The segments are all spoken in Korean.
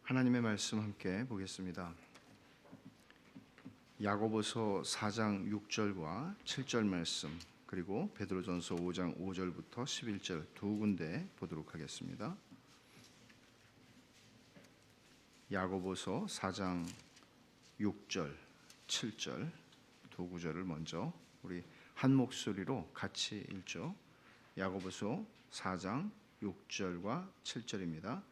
하나님의 말씀 함께 보겠습니다. 야고보서 4장 6절과 7절 말씀, 그리고 베드로전서 5장 5절부터 11절 두 군데 보도록 하겠습니다. 야고보서 4장 6절, 7절 두 구절을 먼저 우리 한 목소리로 같이 읽죠. 야고보서 4장 6절과 7절입니다.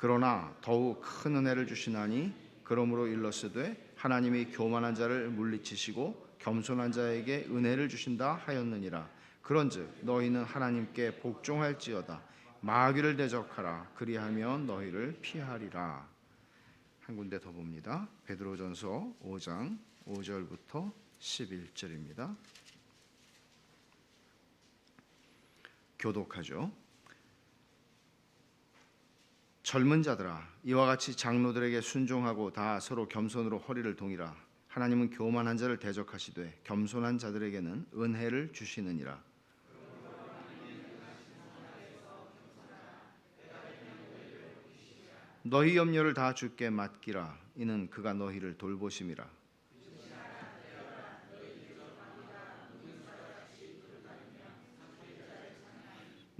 그러나 더욱 큰 은혜를 주시나니 그러므로 일렀으되 하나님이 교만한 자를 물리치시고 겸손한 자에게 은혜를 주신다 하였느니라. 그런즉 너희는 하나님께 복종할지어다. 마귀를 대적하라. 그리하면 너희를 피하리라. 한 군데 더 봅니다. 베드로전서 5장 5절부터 11절입니다. 교독하죠. 젊은 자들아, 이와 같이 장로들에게 순종하고 다 서로 겸손으로 허리를 동이라. 하나님은 교만한 자를 대적하시되 겸손한 자들에게는 은혜를 주시느니라. 너희 염려를 다 주께 맡기라. 이는 그가 너희를 돌보심이라.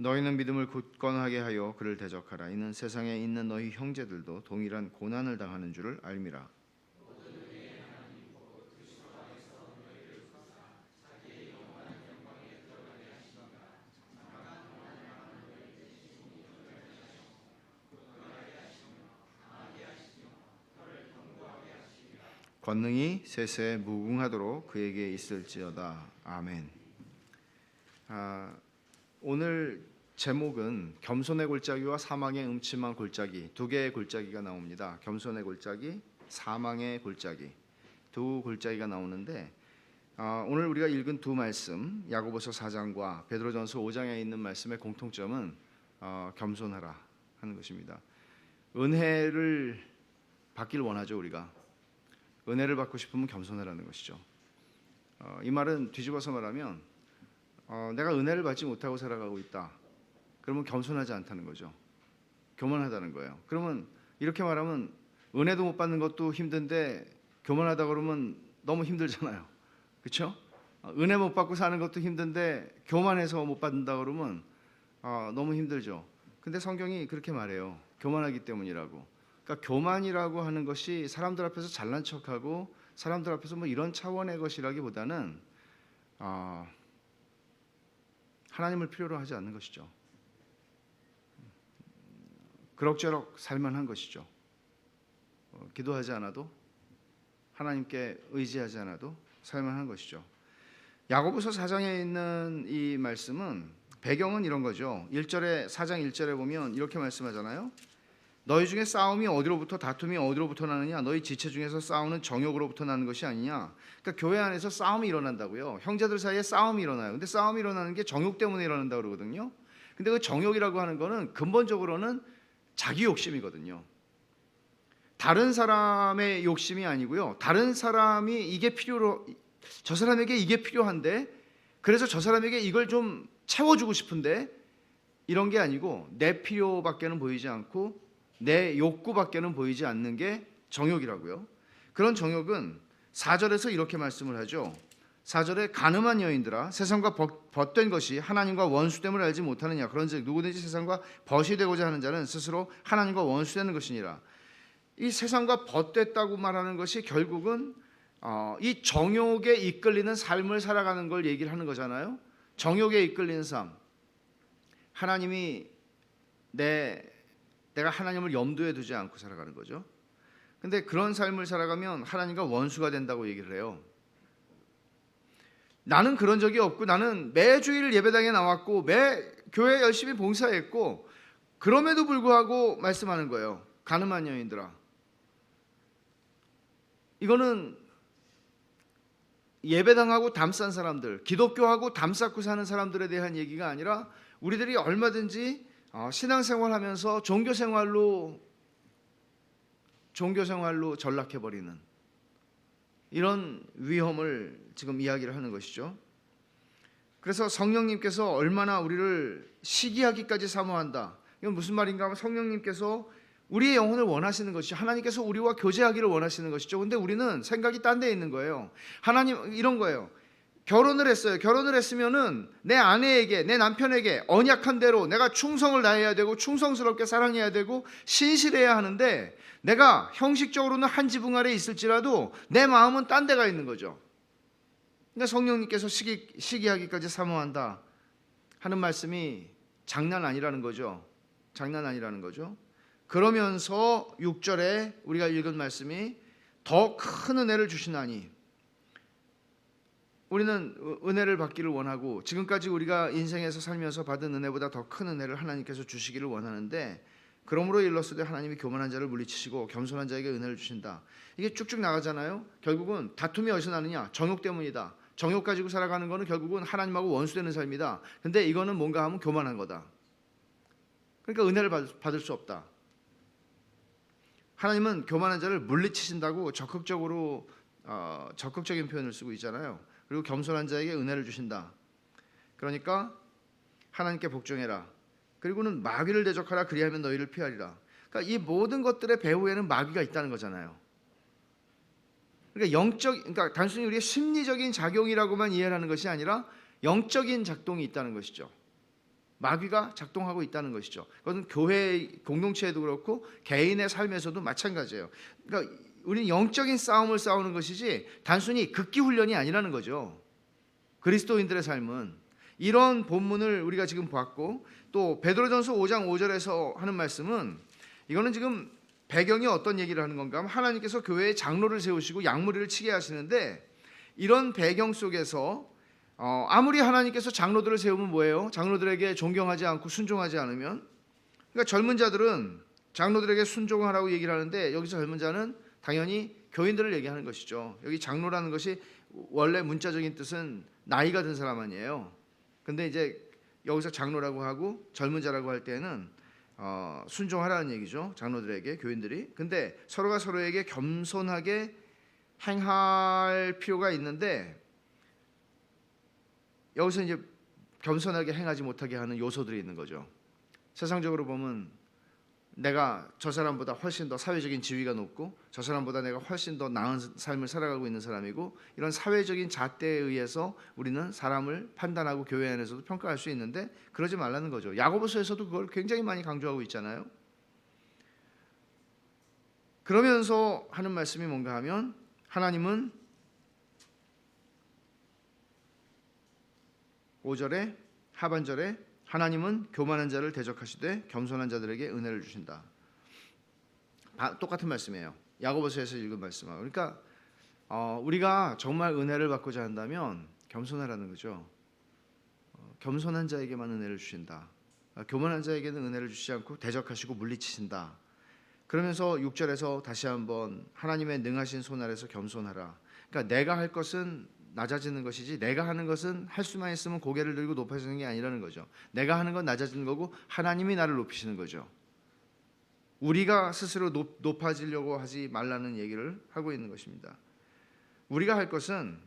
너희는 믿음을 굳건하게 하여 그를 대적하라. 이는 세상에 있는 너희 형제들도 동일한 고난을 당하는 줄을 알미라. 권능이 세세에 무궁하도록 그에게 있을지어다. 아멘. 오늘 제목은 겸손의 골짜기와 사망의 음침한 골짜기, 두 개의 골짜기가 나옵니다. 겸손의 골짜기, 사망의 골짜기, 두 골짜기가 나오는데 오늘 우리가 읽은 두 말씀, 야고보서 4장과 베드로전서 5장에 있는 말씀의 공통점은 겸손하라 하는 것입니다. 은혜를 받길 원하죠. 우리가 은혜를 받고 싶으면 겸손하라는 것이죠. 이 말은 뒤집어서 말하면 내가 은혜를 받지 못하고 살아가고 있다. 그러면 겸손하지 않다는 거죠. 교만하다는 거예요. 그러면 이렇게 말하면 은혜도 못 받는 것도 힘든데 교만하다 그러면 너무 힘들잖아요. 그렇죠? 은혜 못 받고 사는 것도 힘든데 교만해서 못 받는다 그러면 너무 힘들죠. 근데 성경이 그렇게 말해요. 교만하기 때문이라고. 그러니까 교만이라고 하는 것이 사람들 앞에서 잘난 척하고 사람들 앞에서 뭐 이런 차원의 것이라기보다는 하나님을 필요로 하지 않는 것이죠. 그럭저럭 살만한 것이죠. 기도하지 않아도, 하나님께 의지하지 않아도 살만한 것이죠. 야고보서 4장에 있는 이 말씀은 배경은 이런 거죠. 1절에 4장 1절에 보면 이렇게 말씀하잖아요. 너희 중에 싸움이 어디로부터, 다툼이 어디로부터 나느냐? 너희 지체 중에서 싸우는 정욕으로부터 나는 것이 아니냐? 그러니까 교회 안에서 싸움이 일어난다고요. 형제들 사이에 싸움이 일어나요. 근데 싸움이 일어나는 게 정욕 때문에 일어난다고 그러거든요. 근데 그 정욕이라고 하는 거는 근본적으로는 자기 욕심이거든요. 다른 사람의 욕심이 아니고요. 다른 사람이 이게 저 사람에게 이게 필요한데, 그래서 저 사람에게 이걸 좀 채워주고 싶은데, 이런 게 아니고 내 필요밖에는 보이지 않고 내 욕구밖에는 보이지 않는 게 정욕이라고요. 그런 정욕은 4절에서 이렇게 말씀을 하죠. 4절에 가늠한 여인들아, 세상과 벗된 것이 하나님과 원수됨을 알지 못하느냐? 그런즉 누구든지 세상과 벗이 되고자 하는 자는 스스로 하나님과 원수되는 것이니라. 이 세상과 벗됐다고 말하는 것이 결국은 이 정욕에 이끌리는 삶을 살아가는 걸 얘기를 하는 거잖아요. 정욕에 이끌리는 삶. 하나님이 내가 하나님을 염두에 두지 않고 살아가는 거죠. 근데 그런 삶을 살아가면 하나님과 원수가 된다고 얘기를 해요. 나는 그런 적이 없고, 나는 매주일 예배당에 나왔고 매 교회 열심히 봉사했고, 그럼에도 불구하고 말씀하는 거예요. 가늠한 여인들아. 이거는 예배당하고 담 싼 사람들, 기독교하고 담 쌓고 사는 사람들에 대한 얘기가 아니라 우리들이 얼마든지 신앙생활하면서 종교생활로 전락해버리는 이런 위험을 지금 이야기를 하는 것이죠. 그래서 성령님께서 얼마나 우리를 시기하기까지 사모한다. 이건 무슨 말인가 하면 성령님께서 우리의 영혼을 원하시는 것이죠. 하나님께서 우리와 교제하기를 원하시는 것이죠. 근데 우리는 생각이 딴 데 있는 거예요. 하나님 이런 거예요. 결혼을 했어요. 결혼을 했으면은 내 아내에게, 내 남편에게 언약한 대로 내가 충성을 다해야 되고 충성스럽게 사랑해야 되고 신실해야 하는데, 내가 형식적으로는 한 지붕 아래 있을지라도 내 마음은 딴 데가 있는 거죠. 그러니까 성령님께서 시기하기까지 사모한다 하는 말씀이 장난 아니라는 거죠. 장난 아니라는 거죠. 그러면서 6절에 우리가 읽은 말씀이 더 큰 은혜를 주시나니, 우리는 은혜를 받기를 원하고 지금까지 우리가 인생에서 살면서 받은 은혜보다 더 큰 은혜를 하나님께서 주시기를 원하는데, 그러므로 일렀으되 하나님이 교만한 자를 물리치시고 겸손한 자에게 은혜를 주신다. 이게 쭉쭉 나가잖아요. 결국은 다툼이 어디서 나느냐? 정욕 때문이다. 정욕 가지고 살아가는 거는 결국은 하나님하고 원수되는 삶이다. 근데 이거는 뭔가 하면 교만한 거다. 그러니까 은혜를 받을 수 없다. 하나님은 교만한 자를 물리치신다고 적극적인 표현을 쓰고 있잖아요. 그리고 겸손한 자에게 은혜를 주신다. 그러니까 하나님께 복종해라. 그리고는 마귀를 대적하라. 그리하면 너희를 피하리라. 그러니까 이 모든 것들의 배후에는 마귀가 있다는 거잖아요. 그러니까 단순히 우리의 심리적인 작용이라고만 이해를 하는 것이 아니라 영적인 작동이 있다는 것이죠. 마귀가 작동하고 있다는 것이죠. 그것은 교회 공동체에도 그렇고 개인의 삶에서도 마찬가지예요. 그러니까 우리는 영적인 싸움을 싸우는 것이지 단순히 극기 훈련이 아니라는 거죠. 그리스도인들의 삶은 이런 본문을 우리가 지금 봤고, 또 베드로전서 5장 5절에서 하는 말씀은, 이거는 지금 배경이 어떤 얘기를 하는 건가 하면, 하나님께서 교회에 장로를 세우시고 양무리를 치게 하시는데, 이런 배경 속에서 아무리 하나님께서 장로들을 세우면 뭐예요? 장로들에게 존경하지 않고 순종하지 않으면, 그러니까 젊은 자들은 장로들에게 순종하라고 얘기를 하는데, 여기서 젊은 자는 당연히 교인들을 얘기하는 것이죠. 여기 장로라는 것이 원래 문자적인 뜻은 나이가 든 사람 아니에요. 근데 이제 여기서 장로라고 하고 젊은 자라고 할 때는 순종하라는 얘기죠. 장로들에게, 교인들이. 근데 서로가 서로에게 겸손하게 행할 필요가 있는데, 여기서 이제 겸손하게 행하지 못하게 하는 요소들이 있는 거죠. 세상적으로 보면 내가 저 사람보다 훨씬 더 사회적인 지위가 높고, 저 사람보다 내가 훨씬 더 나은 삶을 살아가고 있는 사람이고, 이런 사회적인 잣대에 의해서 우리는 사람을 판단하고 교회 안에서도 평가할 수 있는데, 그러지 말라는 거죠. 야고보서에서도 그걸 굉장히 많이 강조하고 있잖아요. 그러면서 하는 말씀이 뭔가 하면, 하나님은 5절에 하반절에 하나님은 교만한 자를 대적하시되 겸손한 자들에게 은혜를 주신다. 똑같은 말씀이에요. 야고보서에서 읽은 말씀하고. 그러니까 우리가 정말 은혜를 받고자 한다면 겸손하라는 거죠. 겸손한 자에게만 은혜를 주신다. 교만한 자에게는 은혜를 주시지 않고 대적하시고 물리치신다. 그러면서 6절에서 다시 한번 하나님의 능하신 손 아래서 겸손하라. 그러니까 내가 할 것은 낮아지는 것이지, 내가 하는 것은 할 수만 있으면 고개를 들고 높아지는 게 아니라는 거죠. 내가 하는 건 낮아지는 거고 하나님이 나를 높이시는 거죠. 우리가 스스로 높아지려고 하지 말라는 얘기를 하고 있는 것입니다. 우리가 할 것은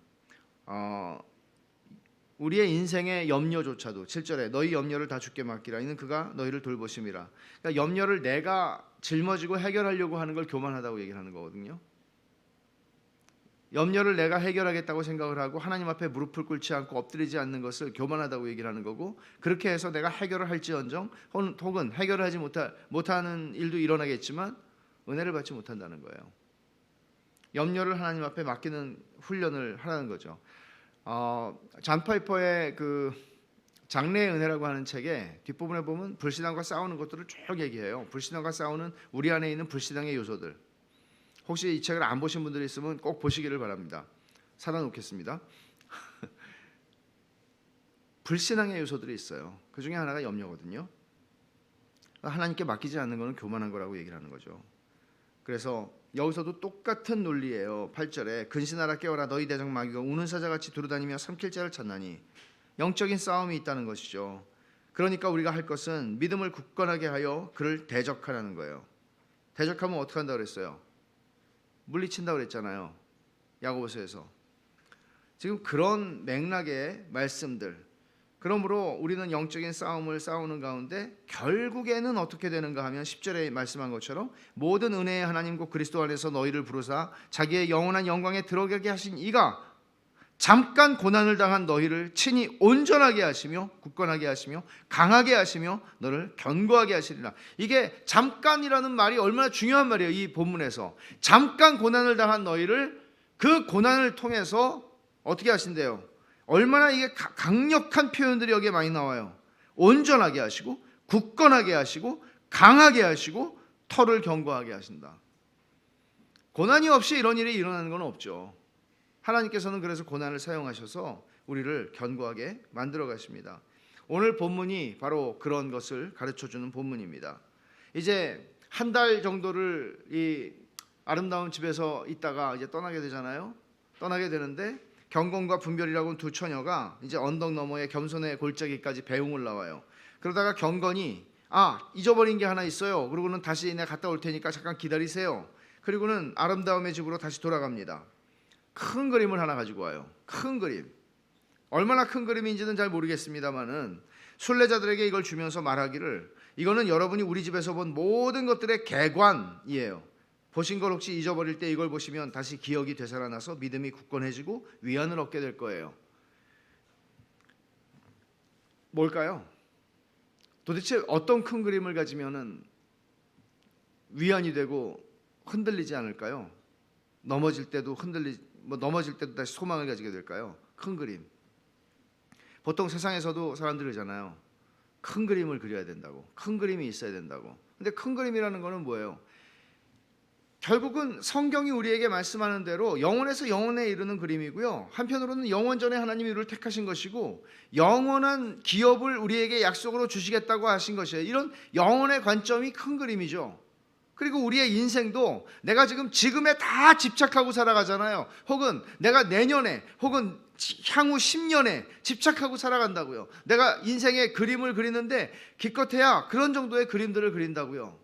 우리의 인생의 염려조차도 7절에 너희 염려를 다 주께 맡기라. 이는 그가 너희를 돌보심이라. 그러니까 염려를 내가 짊어지고 해결하려고 하는 걸 교만하다고 얘기를 하는 거거든요. 염려를 내가 해결하겠다고 생각을 하고 하나님 앞에 무릎을 꿇지 않고 엎드리지 않는 것을 교만하다고 얘기를 하는 거고, 그렇게 해서 내가 해결을 할지언정 혹은 해결을 하지 못하는 일도 일어나겠지만 은혜를 받지 못한다는 거예요. 염려를 하나님 앞에 맡기는 훈련을 하라는 거죠. 잔 파이퍼의 그 장래의 은혜라고 하는 책에 뒷부분에 보면 불신앙과 싸우는 것들을 쭉 얘기해요. 불신앙과 싸우는 우리 안에 있는 불신앙의 요소들. 혹시 이 책을 안 보신 분들이 있으면 꼭 보시기를 바랍니다. 살아놓겠습니다. 불신앙의 요소들이 있어요. 그 중에 하나가 염려거든요. 하나님께 맡기지 않는 것은 교만한 거라고 얘기를 하는 거죠. 그래서 여기서도 똑같은 논리예요. 8절에 근신하라 깨어라 너희 대적 마귀가 우는 사자같이 두루다니며 삼킬 자를 찾나니, 영적인 싸움이 있다는 것이죠. 그러니까 우리가 할 것은 믿음을 굳건하게 하여 그를 대적하라는 거예요. 대적하면 어떻게 한다고 그랬어요? 물리친다고 그랬잖아요. 야고보서에서. 지금 그런 맥락의 말씀들, 그러므로 우리는 영적인 싸움을 싸우는 가운데 결국에는 어떻게 되는가 하면 10절에 말씀한 것처럼 모든 은혜의 하나님 곧 그리스도 안에서 너희를 부르사 자기의 영원한 영광에 들어가게 하신 이가 잠깐 고난을 당한 너희를 친히 온전하게 하시며 굳건하게 하시며 강하게 하시며 너를 견고하게 하시리라. 이게 잠깐이라는 말이 얼마나 중요한 말이에요. 이 본문에서 잠깐 고난을 당한 너희를 그 고난을 통해서 어떻게 하신대요? 얼마나 이게 강력한 표현들이 여기에 많이 나와요. 온전하게 하시고 굳건하게 하시고 강하게 하시고 털을 견고하게 하신다. 고난이 없이 이런 일이 일어나는 건 없죠. 하나님께서는 그래서 고난을 사용하셔서 우리를 견고하게 만들어 가십니다. 오늘 본문이 바로 그런 것을 가르쳐주는 본문입니다. 이제 한 달 정도를 이 아름다운 집에서 있다가 이제 떠나게 되잖아요. 떠나게 되는데 경건과 분별이라고 두 처녀가 이제 언덕 너머에 겸손의 골짜기까지 배웅을 나와요. 그러다가 경건이 잊어버린 게 하나 있어요. 그러고는 다시 내가 갔다 올 테니까 잠깐 기다리세요. 그리고는 아름다움의 집으로 다시 돌아갑니다. 큰 그림을 하나 가지고 와요. 큰 그림. 얼마나 큰 그림인지는 잘 모르겠습니다만은 순례자들에게 이걸 주면서 말하기를 이거는 여러분이 우리 집에서 본 모든 것들의 개관이에요. 보신 걸 혹시 잊어버릴 때 이걸 보시면 다시 기억이 되살아나서 믿음이 굳건해지고 위안을 얻게 될 거예요. 뭘까요? 도대체 어떤 큰 그림을 가지면은 위안이 되고 흔들리지 않을까요? 넘어질 때도 넘어질 때도 다시 소망을 가지게 될까요? 큰 그림. 보통 세상에서도 사람들이 그러잖아요. 큰 그림을 그려야 된다고. 큰 그림이 있어야 된다고. 근데 큰 그림이라는 거는 뭐예요? 결국은 성경이 우리에게 말씀하는 대로 영원에서 영원에 이르는 그림이고요. 한편으로는 영원 전에 하나님이 우리를 택하신 것이고 영원한 기업을 우리에게 약속으로 주시겠다고 하신 것이에요. 이런 영원의 관점이 큰 그림이죠. 그리고 우리의 인생도 내가 지금에 다 집착하고 살아가잖아요. 혹은 내가 내년에 혹은 향후 10년에 집착하고 살아간다고요. 내가 인생의 그림을 그리는데 기껏해야 그런 정도의 그림들을 그린다고요.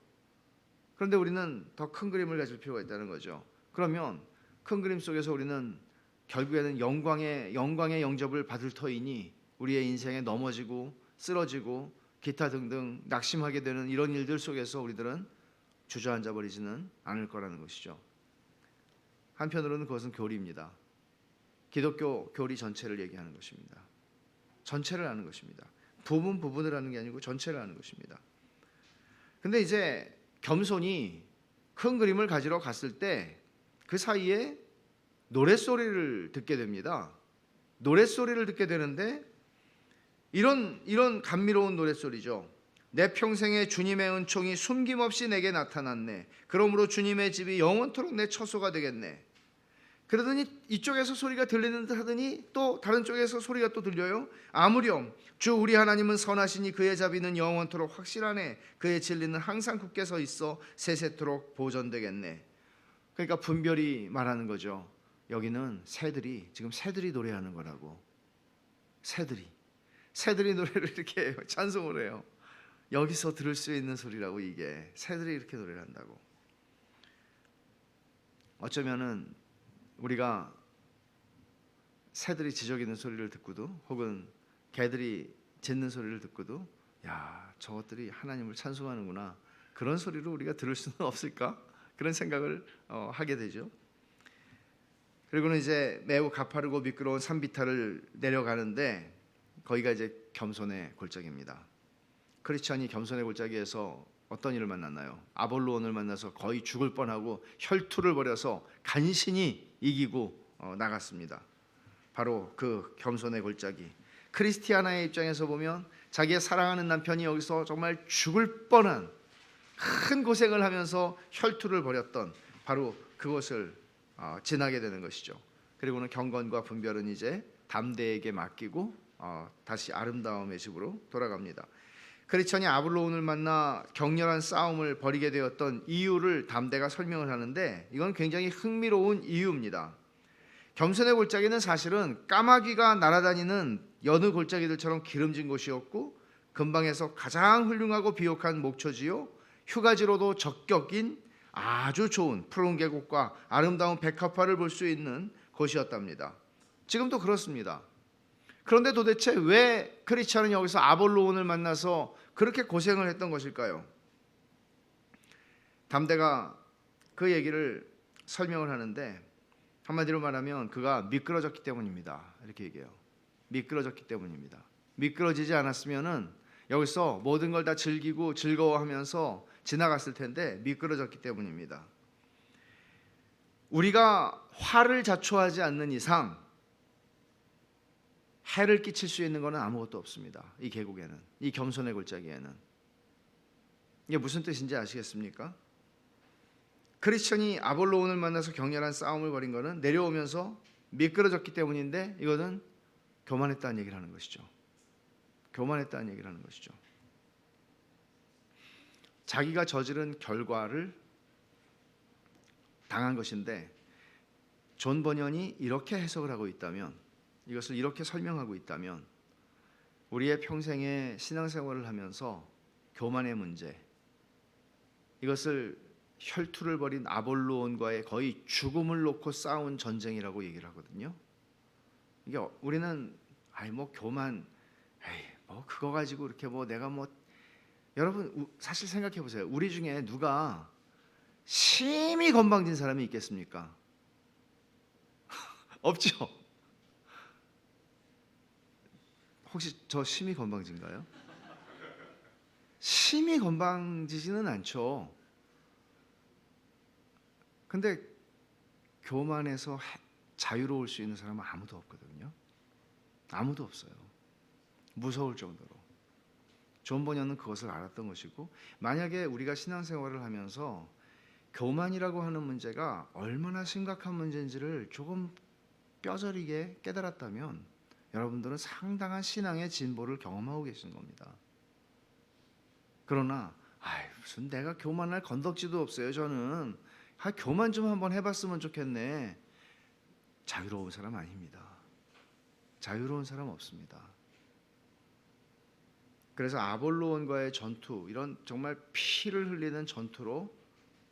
그런데 우리는 더 큰 그림을 가질 필요가 있다는 거죠. 그러면 큰 그림 속에서 우리는 결국에는 영광의 영접을 받을 터이니 우리의 인생에 넘어지고 쓰러지고 기타 등등 낙심하게 되는 이런 일들 속에서 우리들은 주저앉아 버리지는 않을 거라는 것이죠. 한편으로는 그것은 교리입니다. 기독교 교리 전체를 얘기하는 것입니다. 전체를 아는 것입니다. 부분을 아는 게 아니고 전체를 아는 것입니다. 근데 이제 겸손이 큰 그림을 가지러 갔을 때 그 사이에 노랫소리를 듣게 됩니다. 노랫소리를 듣게 되는데 이런 감미로운 노랫소리죠. 내 평생에 주님의 은총이 숨김없이 내게 나타났네. 그러므로 주님의 집이 영원토록 내 처소가 되겠네. 그러더니 이쪽에서 소리가 들리는 듯 하더니 또 다른 쪽에서 소리가 또 들려요. 아무렴 주 우리 하나님은 선하시니 그의 자비는 영원토록 확실하네. 그의 진리는 항상 굳게 서 있어 세세토록 보존되겠네. 그러니까 분별이 말하는 거죠. 여기는 새들이 노래하는 거라고. 새들이 노래를 이렇게 해요. 찬송을 해요. 여기서 들을 수 있는 소리라고. 이게 새들이 이렇게 노래를 한다고. 어쩌면은 우리가 새들이 지저귀는 소리를 듣고도 혹은 개들이 짖는 소리를 듣고도 야, 저것들이 하나님을 찬송하는구나, 그런 소리로 우리가 들을 수는 없을까? 그런 생각을 하게 되죠. 그리고는 이제 매우 가파르고 미끄러운 산비탈을 내려가는데 거기가 이제 겸손의 골짜기입니다. 크리스찬이 겸손의 골짜기에서 어떤 일을 만났나요? 아볼로온을 만나서 거의 죽을 뻔하고 혈투를 벌여서 간신히 이기고 나갔습니다. 바로 그 겸손의 골짜기. 크리스티아나의 입장에서 보면 자기의 사랑하는 남편이 여기서 정말 죽을 뻔한 큰 고생을 하면서 혈투를 벌였던 바로 그것을 지나게 되는 것이죠. 그리고는 경건과 분별은 이제 담대에게 맡기고 다시 아름다움의 집으로 돌아갑니다. 크리스천이 아볼로온을 만나 격렬한 싸움을 벌이게 되었던 이유를 담대가 설명을 하는데 이건 굉장히 흥미로운 이유입니다. 겸손의 골짜기는 사실은 까마귀가 날아다니는 여느 골짜기들처럼 기름진 곳이었고 근방에서 가장 훌륭하고 비옥한 목초지요, 휴가지로도 적격인 아주 좋은 푸른 계곡과 아름다운 백합화를 볼 수 있는 곳이었답니다. 지금도 그렇습니다. 그런데 도대체 왜 크리스천은 여기서 아볼로온을 만나서 그렇게 고생을 했던 것일까요? 담대가 그 얘기를 설명을 하는데 한마디로 말하면 그가 미끄러졌기 때문입니다. 이렇게 얘기해요. 미끄러졌기 때문입니다. 미끄러지지 않았으면은 여기서 모든 걸 다 즐기고 즐거워하면서 지나갔을 텐데 미끄러졌기 때문입니다. 우리가 화를 자초하지 않는 이상 해를 끼칠 수 있는 것은 아무것도 없습니다. 이 계곡에는, 이 겸손의 골짜기에는. 이게 무슨 뜻인지 아시겠습니까? 크리스천이 아볼로온을 만나서 격렬한 싸움을 벌인 것은 내려오면서 미끄러졌기 때문인데 이것은 교만했다는 얘기를 하는 것이죠. 교만했다는 얘기를 하는 것이죠. 자기가 저지른 결과를 당한 것인데 존 버년이 이렇게 해석을 하고 있다면, 이것을 이렇게 설명하고 있다면 우리의 평생의 신앙생활을 하면서 교만의 문제, 이것을 혈투를 벌인 아볼로온과의 거의 죽음을 놓고 싸운 전쟁이라고 얘기를 하거든요. 이게 우리는 뭐 교만, 뭐 그거 가지고 이렇게 뭐 내가 뭐, 여러분 사실 생각해 보세요. 우리 중에 누가 심히 건방진 사람이 있겠습니까? 없죠. 혹시 저 심히 건방진가요? 심히 건방지지는 않죠. 근데 교만해서 자유로울 수 있는 사람은 아무도 없거든요. 아무도 없어요. 무서울 정도로. 존 버년은 그것을 알았던 것이고, 만약에 우리가 신앙생활을 하면서 교만이라고 하는 문제가 얼마나 심각한 문제인지를 조금 뼈저리게 깨달았다면 여러분들은 상당한 신앙의 진보를 경험하고 계신 겁니다. 그러나 무슨 내가 교만할 건덕지도 없어요. 저는 교만 좀 한번 해봤으면 좋겠네. 자유로운 사람 아닙니다. 자유로운 사람 없습니다. 그래서 아볼로온과의 전투, 이런 정말 피를 흘리는 전투로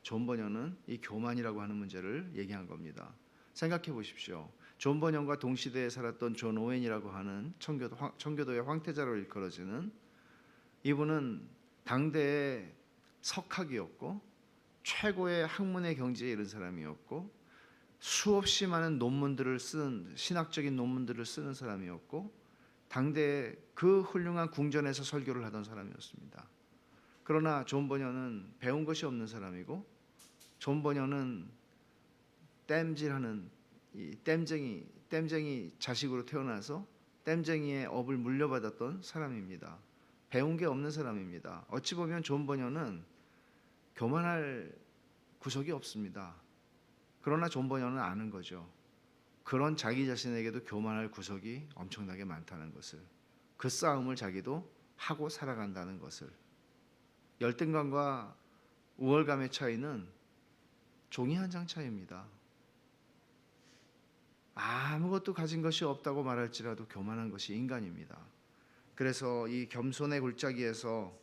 존 버년은 이 교만이라고 하는 문제를 얘기한 겁니다. 생각해 보십시오. 존 버년과 동시대에 살았던 존 오웬이라고 하는 청교도의 황태자로 일컬어지는 이분은 당대의 석학이었고 최고의 학문의 경지에 이른 사람이었고 수없이 많은 논문들을 쓴, 신학적인 논문들을 쓰는 사람이었고 당대의 그 훌륭한 궁전에서 설교를 하던 사람이었습니다. 그러나 존 버년은 배운 것이 없는 사람이고, 존 버년은 땜질하는 이 땜쟁이 자식으로 태어나서 땜쟁이의 업을 물려받았던 사람입니다. 배운 게 없는 사람입니다. 어찌 보면 존 버년은 교만할 구석이 없습니다. 그러나 존 버년은 아는 거죠. 그런 자기 자신에게도 교만할 구석이 엄청나게 많다는 것을, 그 싸움을 자기도 하고 살아간다는 것을. 열등감과 우월감의 차이는 종이 한 장 차이입니다. 아무것도 가진 것이 없다고 말할지라도 교만한 것이 인간입니다. 그래서 이 겸손의 골짜기에서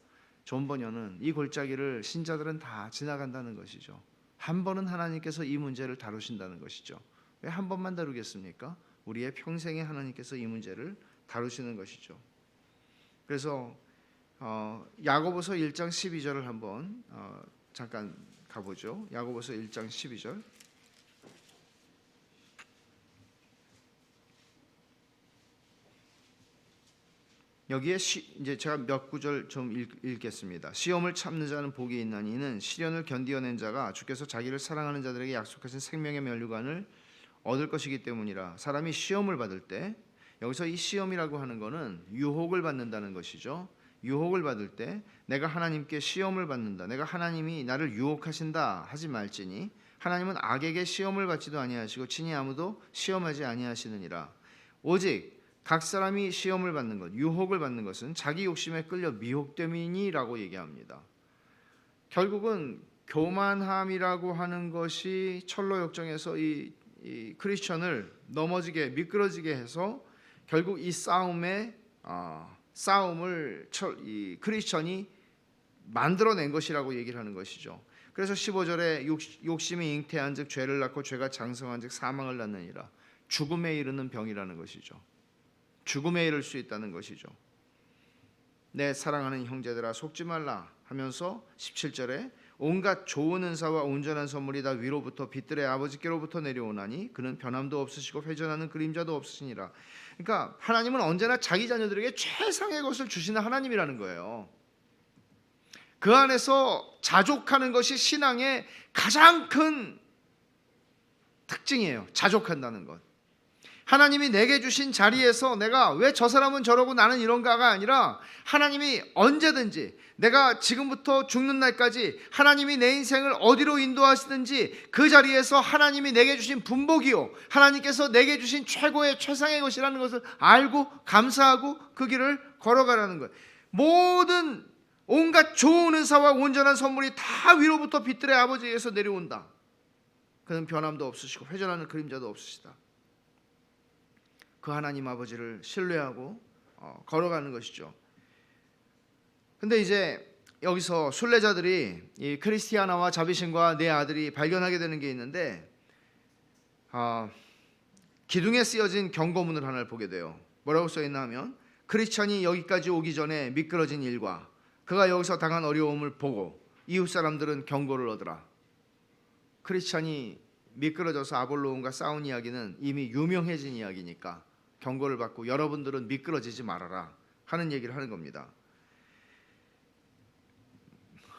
존 버년은 이 골짜기를 신자들은 다 지나간다는 것이죠. 한 번은 하나님께서 이 문제를 다루신다는 것이죠. 왜 한 번만 다루겠습니까? 우리의 평생에 하나님께서 이 문제를 다루시는 것이죠. 그래서 야고보서 1장 12절을 한번 잠깐 가보죠. 야고보서 1장 12절. 여기에 이제 제가 몇 구절 좀 읽겠습니다. 시험을 참는 자는 복이 있나니 이는 시련을 견디어낸 자가 주께서 자기를 사랑하는 자들에게 약속하신 생명의 면류관을 얻을 것이기 때문이라. 사람이 시험을 받을 때, 여기서 이 시험이라고 하는 것은 유혹을 받는다는 것이죠. 유혹을 받을 때 내가 하나님께 시험을 받는다, 내가 하나님이 나를 유혹하신다 하지 말지니 하나님은 악에게 시험을 받지도 아니하시고 친히 아무도 시험하지 아니하시느니라. 오직 각 사람이 시험을 받는 것, 유혹을 받는 것은 자기 욕심에 끌려 미혹됨이니라고 얘기합니다. 결국은 교만함이라고 하는 것이 철로 역정에서 이 크리스천을 넘어지게, 미끄러지게 해서 결국 이 싸움을 이 크리스천이 만들어낸 것이라고 얘기를 하는 것이죠. 그래서 15절에 욕심이 잉태한즉 죄를 낳고 죄가 장성한즉 사망을 낳느니라. 죽음에 이르는 병이라는 것이죠. 죽음에 이를 수 있다는 것이죠. 내 사랑하는 형제들아 속지 말라 하면서 17절에 온갖 좋은 은사와 온전한 선물이 다 위로부터 빛들의 아버지께로부터 내려오나니 그는 변함도 없으시고 회전하는 그림자도 없으시니라. 그러니까 하나님은 언제나 자기 자녀들에게 최상의 것을 주시는 하나님이라는 거예요. 그 안에서 자족하는 것이 신앙의 가장 큰 특징이에요. 자족한다는 것. 하나님이 내게 주신 자리에서 내가 왜 저 사람은 저러고 나는 이런가가 아니라 하나님이 언제든지 내가 지금부터 죽는 날까지 하나님이 내 인생을 어디로 인도하시든지 그 자리에서 하나님이 내게 주신 분복이요 하나님께서 내게 주신 최고의 최상의 것이라는 것을 알고 감사하고 그 길을 걸어가라는 것. 모든 온갖 좋은 은사와 온전한 선물이 다 위로부터 빛들의 아버지에게서 내려온다. 그는 변함도 없으시고 회전하는 그림자도 없으시다. 그 하나님 아버지를 신뢰하고 걸어가는 것이죠. 근데 이제 여기서 순례자들이 이 크리스티아나와 자비신과 네 아들이 발견하게 되는 게 있는데 기둥에 쓰여진 경고문을 하나를 보게 돼요. 뭐라고 써있나 하면 크리스찬이 여기까지 오기 전에 미끄러진 일과 그가 여기서 당한 어려움을 보고 이웃 사람들은 경고를 얻으라. 크리스찬이 미끄러져서 아볼로온과 싸운 이야기는 이미 유명해진 이야기니까 경고를 받고 여러분들은 미끄러지지 말아라 하는 얘기를 하는 겁니다.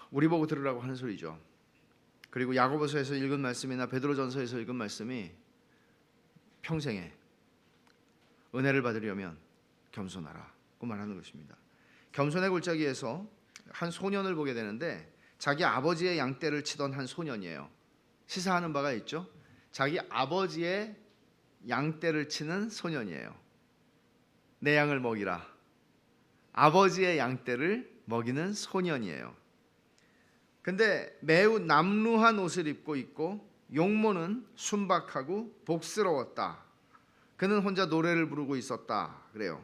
우리 보고 들으라고 하는 소리죠. 그리고 야고보서에서 읽은 말씀이나 베드로전서에서 읽은 말씀이 평생에 은혜를 받으려면 겸손하라고 말하는 것입니다. 겸손의 골짜기에서 한 소년을 보게 되는데 자기 아버지의 양떼를 치던 한 소년이에요. 시사하는 바가 있죠. 자기 아버지의 양떼를 치는 소년이에요. 내 양을 먹이라. 아버지의 양떼를 먹이는 소년이에요. 근데 매우 남루한 옷을 입고 있고 용모는 순박하고 복스러웠다. 그는 혼자 노래를 부르고 있었다. 그래요.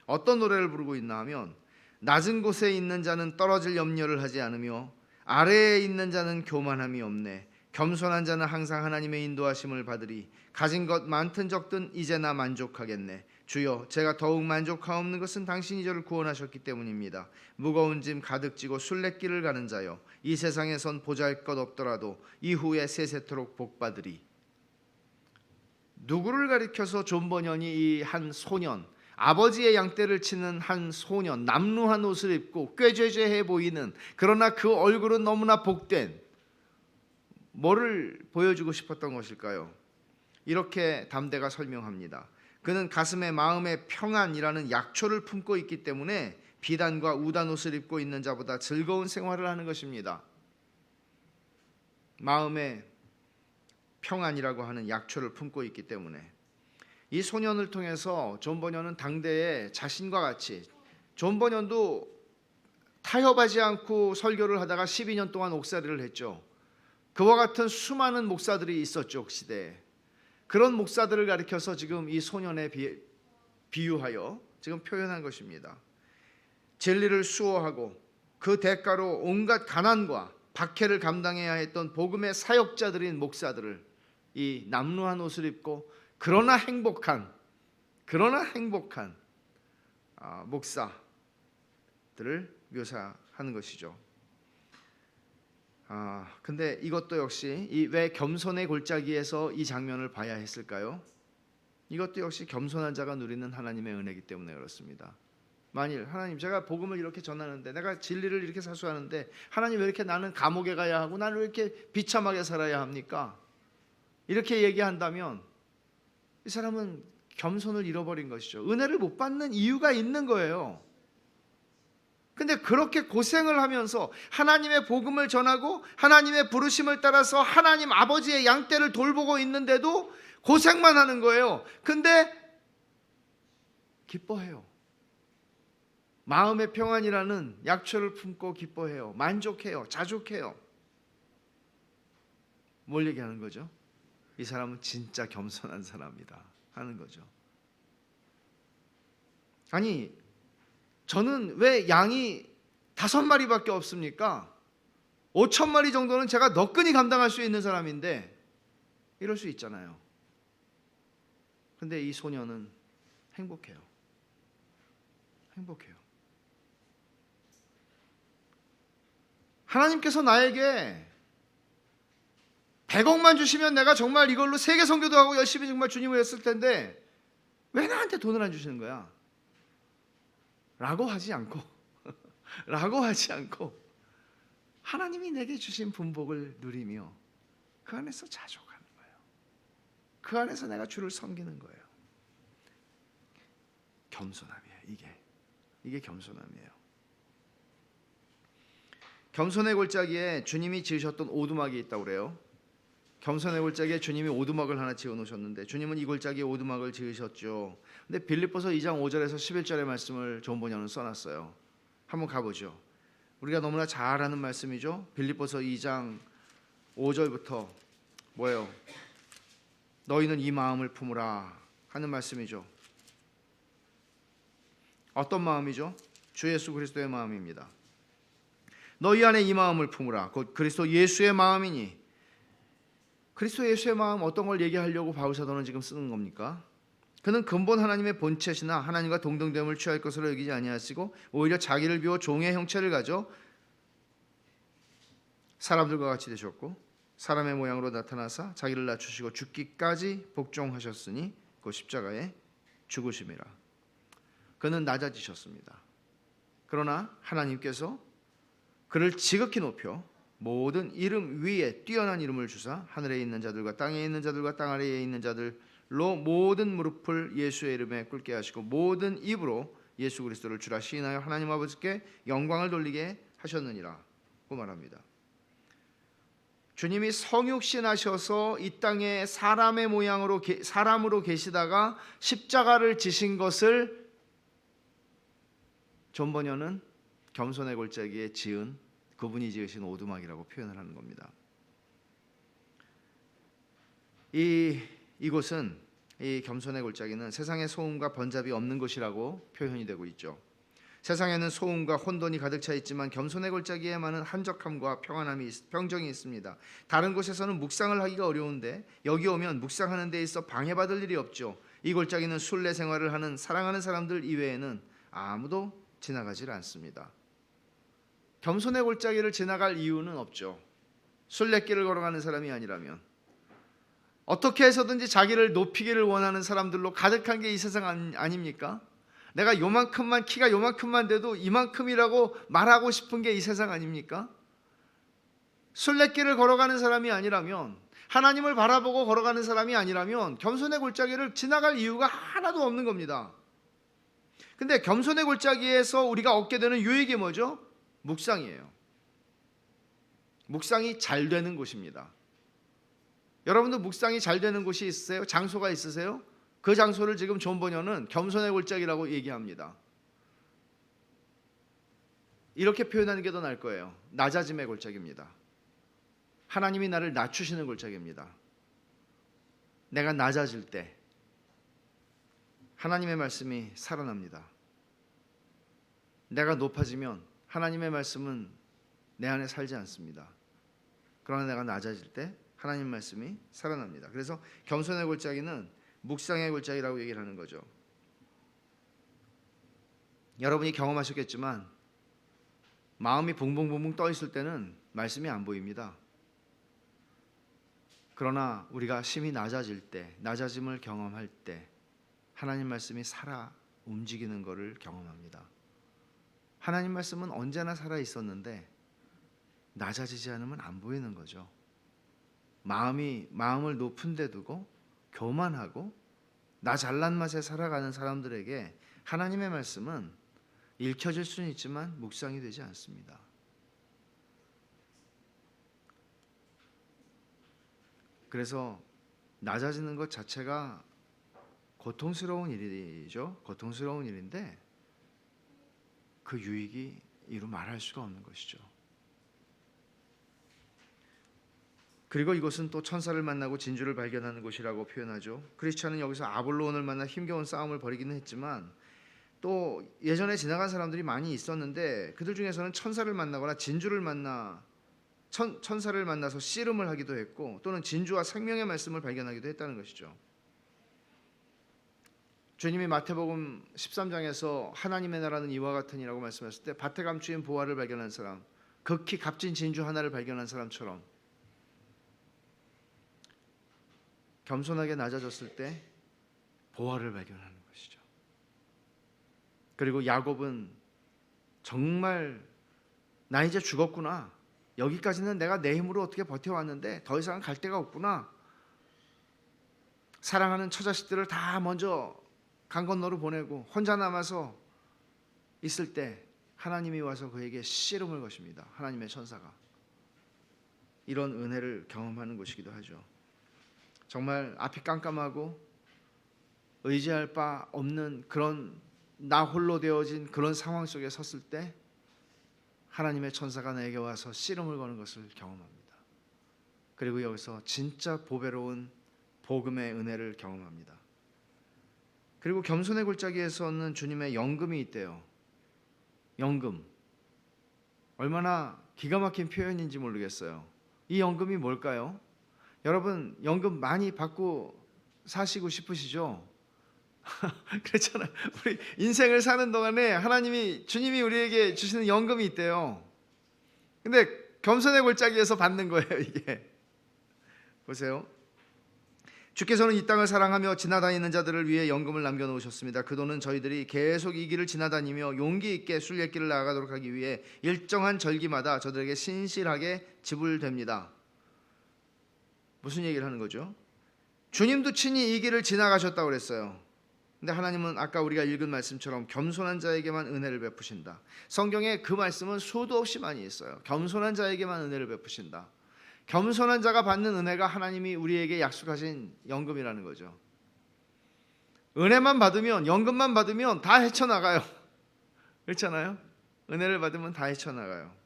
어떤 노래를 부르고 있나 하면 낮은 곳에 있는 자는 떨어질 염려를 하지 않으며 아래에 있는 자는 교만함이 없네. 겸손한 자는 항상 하나님의 인도하심을 받으리. 가진 것 많든 적든 이제 나 만족하겠네. 주여 제가 더욱 만족하옵는 것은 당신이 저를 구원하셨기 때문입니다. 무거운 짐 가득 지고 순례길을 가는 자여 이 세상에선 보잘것 없더라도 이후에 세세토록 복받으리. 누구를 가리켜서 존 버년이 이 한 소년, 아버지의 양떼를 치는 한 소년, 남루한 옷을 입고 꾀죄죄해 보이는, 그러나 그 얼굴은 너무나 복된, 뭐를 보여주고 싶었던 것일까요? 이렇게 담대가 설명합니다. 그는 가슴에 마음의 평안이라는 약초를 품고 있기 때문에 비단과 우단 옷을 입고 있는 자보다 즐거운 생활을 하는 것입니다. 마음의 평안이라고 하는 약초를 품고 있기 때문에 이 소년을 통해서 존 버년은 당대에 자신과 같이, 존 버년도 타협하지 않고 설교를 하다가 12년 동안 옥살이를 했죠. 그와 같은 수많은 목사들이 있었죠, 그 시대에. 그런 목사들을 가리켜서 지금 이 소년에 비유하여 지금 표현한 것입니다. 진리를 수호하고 그 대가로 온갖 가난과 박해를 감당해야 했던 복음의 사역자들인 목사들을, 이 남루한 옷을 입고 그러나 행복한 목사들을 묘사하는 것이죠. 근데 이것도 역시 왜 겸손의 골짜기에서 이 장면을 봐야 했을까요? 이것도 역시 겸손한 자가 누리는 하나님의 은혜이기 때문에 그렇습니다. 만일 하나님, 제가 복음을 이렇게 전하는데, 내가 진리를 이렇게 사수하는데, 하나님 왜 이렇게 나는 감옥에 가야 하고 나는 왜 이렇게 비참하게 살아야 합니까? 이렇게 얘기한다면 이 사람은 겸손을 잃어버린 것이죠. 은혜를 못 받는 이유가 있는 거예요. 근데 그렇게 고생을 하면서 하나님의 복음을 전하고 하나님의 부르심을 따라서 하나님 아버지의 양떼를 돌보고 있는데도 고생만 하는 거예요. 근데 기뻐해요. 마음의 평안이라는 약초를 품고 기뻐해요. 만족해요. 자족해요. 뭘 얘기하는 거죠? 이 사람은 진짜 겸손한 사람이다 하는 거죠. 아니, 저는 왜 양이 5마리밖에 없습니까? 5,000마리 정도는 제가 너끈히 감당할 수 있는 사람인데 이럴 수 있잖아요. 근데 이 소년은 행복해요. 행복해요. 하나님께서 나에게 100억만 주시면 내가 정말 이걸로 세계 선교도 하고 열심히 정말 주님을 했을 텐데 왜 나한테 돈을 안 주시는 거야? 라고 하지 않고 하나님이 내게 주신 분복을 누리며 그 안에서 자족하는 거예요. 그 안에서 내가 주를 섬기는 거예요. 겸손함이에요. 이게 겸손함이에요. 겸손의 골짜기에 주님이 지으셨던 오두막이 있다고 그래요. 겸손의 골짜기에 주님이 오두막을 하나 지어 놓으셨는데 주님은 이 골짜기에 오두막을 지으셨죠. 근데 빌립보서 2장 5절에서 11절의 말씀을 존 번역은 써놨어요. 한번 가보죠. 우리가 너무나 잘 아는 말씀이죠. 빌립보서 2장 5절부터 뭐예요? 너희는 이 마음을 품으라 하는 말씀이죠. 어떤 마음이죠? 주 예수 그리스도의 마음입니다. 너희 안에 이 마음을 품으라. 곧 그리스도 예수의 마음이니. 그리스도 예수의 마음 어떤 걸 얘기하려고 바울 사도는 지금 쓰는 겁니까? 그는 근본 하나님의 본체시나 하나님과 동등됨을 취할 것으로 여기지 아니하시고 오히려 자기를 비워 종의 형체를 가져 사람들과 같이 되셨고 사람의 모양으로 나타나사 자기를 낮추시고 죽기까지 복종하셨으니 그 십자가에 죽으심이라. 그는 낮아지셨습니다. 그러나 하나님께서 그를 지극히 높여 모든 이름 위에 뛰어난 이름을 주사 하늘에 있는 자들과 땅에 있는 자들과 땅 아래에 있는 자들로 모든 무릎을 예수의 이름에 꿇게 하시고 모든 입으로 예수 그리스도를 주라 시인하여 하나님 아버지께 영광을 돌리게 하셨느니라 고 말합니다. 주님이 성육신하셔서 이 땅에 사람의 모양으로 사람으로 계시다가 십자가를 지신 것을 존 번역은 겸손의 골짜기에 지은 그분이 지으신 오두막이라고 표현을 하는 겁니다. 이곳은 이 겸손의 골짜기는 세상의 소음과 번잡이 없는 곳이라고 표현이 되고 있죠. 세상에는 소음과 혼돈이 가득 차 있지만 겸손의 골짜기에만은 한적함과 평정이 있습니다. 다른 곳에서는 묵상을 하기가 어려운데 여기 오면 묵상하는 데 있어 방해받을 일이 없죠. 이 골짜기는 순례 생활을 하는 사랑하는 사람들 이외에는 아무도 지나가질 않습니다. 겸손의 골짜기를 지나갈 이유는 없죠. 순례길을 걸어가는 사람이 아니라면 어떻게 해서든지 자기를 높이기를 원하는 사람들로 가득한 게 이 세상 아닙니까? 내가 요만큼만 키가 요만큼만 돼도 이만큼이라고 말하고 싶은 게 이 세상 아닙니까? 순례길을 걸어가는 사람이 아니라면 하나님을 바라보고 걸어가는 사람이 아니라면 겸손의 골짜기를 지나갈 이유가 하나도 없는 겁니다. 근데 겸손의 골짜기에서 우리가 얻게 되는 유익이 뭐죠? 묵상이에요. 묵상이 잘 되는 곳입니다. 여러분도 묵상이 잘 되는 곳이 있으세요? 장소가 있으세요? 그 장소를 지금 존 번역은 겸손의 골짜기라고 얘기합니다. 이렇게 표현하는 게 더 나을 거예요. 낮아짐의 골짜기입니다. 하나님이 나를 낮추시는 골짜기입니다. 내가 낮아질 때 하나님의 말씀이 살아납니다. 내가 높아지면 하나님의 말씀은 내 안에 살지 않습니다. 그러나 내가 낮아질 때 하나님 말씀이 살아납니다. 그래서 겸손의 골짜기는 묵상의 골짜기라고 얘기를 하는 거죠. 여러분이 경험하셨겠지만 마음이 붕붕붕붕 떠 있을 때는 말씀이 안 보입니다. 그러나 우리가 심히 낮아질 때, 낮아짐을 경험할 때 하나님 말씀이 살아 움직이는 것을 경험합니다. 하나님 말씀은 언제나 살아 있었는데 낮아지지 않으면 안 보이는 거죠. 마음을 높은 데 두고 교만하고 나 잘난 맛에 살아가는 사람들에게 하나님의 말씀은 읽혀질 수는 있지만 묵상이 되지 않습니다. 그래서 낮아지는 것 자체가 고통스러운 일이죠. 고통스러운 일인데 그 유익이 이루 말할 수가 없는 것이죠. 그리고 이곳은 또 천사를 만나고 진주를 발견하는 곳이라고 표현하죠. 크리스찬은 여기서 아볼로온을 만나 힘겨운 싸움을 벌이기는 했지만 또 예전에 지나간 사람들이 많이 있었는데 그들 중에서는 천사를 만나거나 진주를 천사를 만나서 씨름을 하기도 했고 또는 진주와 생명의 말씀을 발견하기도 했다는 것이죠. 주님이 마태복음 13장에서 하나님의 나라는 이와 같으니라고 말씀하실 때 밭에 감추인 보화를 발견한 사람, 극히 값진 진주 하나를 발견한 사람처럼 겸손하게 낮아졌을 때 보화를 발견하는 것이죠. 그리고 야곱은 정말 나 이제 죽었구나. 여기까지는 내가 내 힘으로 어떻게 버텨왔는데 더 이상 갈 데가 없구나. 사랑하는 처자식들을 다 먼저 강 건너로 보내고 혼자 남아서 있을 때 하나님이 와서 그에게 씨름을 것입니다. 하나님의 천사가. 이런 은혜를 경험하는 것이기도 하죠. 정말 앞이 깜깜하고 의지할 바 없는 그런 나 홀로 되어진 그런 상황 속에 섰을 때 하나님의 천사가 내게 와서 씨름을 거는 것을 경험합니다. 그리고 여기서 진짜 보배로운 복음의 은혜를 경험합니다. 그리고 겸손의 골짜기에서는 주님의 연금이 있대요. 연금. 얼마나 기가 막힌 표현인지 모르겠어요. 이 연금이 뭘까요? 여러분 연금 많이 받고 사시고 싶으시죠? 그렇잖아요. 우리 인생을 사는 동안에 주님이 우리에게 주시는 연금이 있대요. 근데 겸손의 골짜기에서 받는 거예요, 이게. 보세요. 주께서는 이 땅을 사랑하며 지나다니는 자들을 위해 연금을 남겨놓으셨습니다. 그 돈은 저희들이 계속 이 길을 지나다니며 용기 있게 순례길을 나아가도록 하기 위해 일정한 절기마다 저들에게 신실하게 지불됩니다. 무슨 얘기를 하는 거죠? 주님도 친히 이 길을 지나가셨다고 그랬어요. 근데 하나님은 아까 우리가 읽은 말씀처럼 겸손한 자에게만 은혜를 베푸신다. 성경에 그 말씀은 수도 없이 많이 있어요. 겸손한 자에게만 은혜를 베푸신다. 겸손한 자가 받는 은혜가 하나님이 우리에게 약속하신 연금이라는 거죠. 은혜만 받으면, 연금만 받으면 다 헤쳐나가요. 그렇잖아요? 은혜를 받으면 다 헤쳐나가요.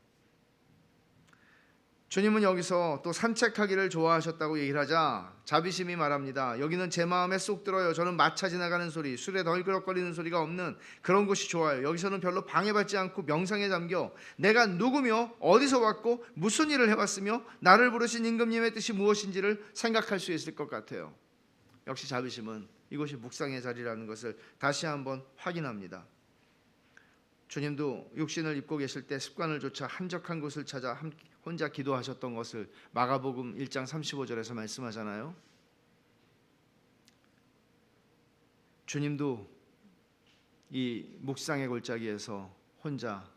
주님은 여기서 또 산책하기를 좋아하셨다고 얘기를 하자 자비심이 말합니다. 여기는 제 마음에 쏙 들어요. 저는 마차 지나가는 소리, 술에 덜그럭거리는 소리가 없는 그런 곳이 좋아요. 여기서는 별로 방해받지 않고 명상에 잠겨 내가 누구며 어디서 왔고 무슨 일을 해왔으며 나를 부르신 임금님의 뜻이 무엇인지를 생각할 수 있을 것 같아요. 역시 자비심은 이곳이 묵상의 자리라는 것을 다시 한번 확인합니다. 주님도 육신을 입고 계실 때 습관을 좇아 한적한 곳을 찾아 혼자 기도하셨던 것을 마가복음 1장 35절에서 말씀하잖아요. 주님도 이 묵상의 골짜기에서 혼자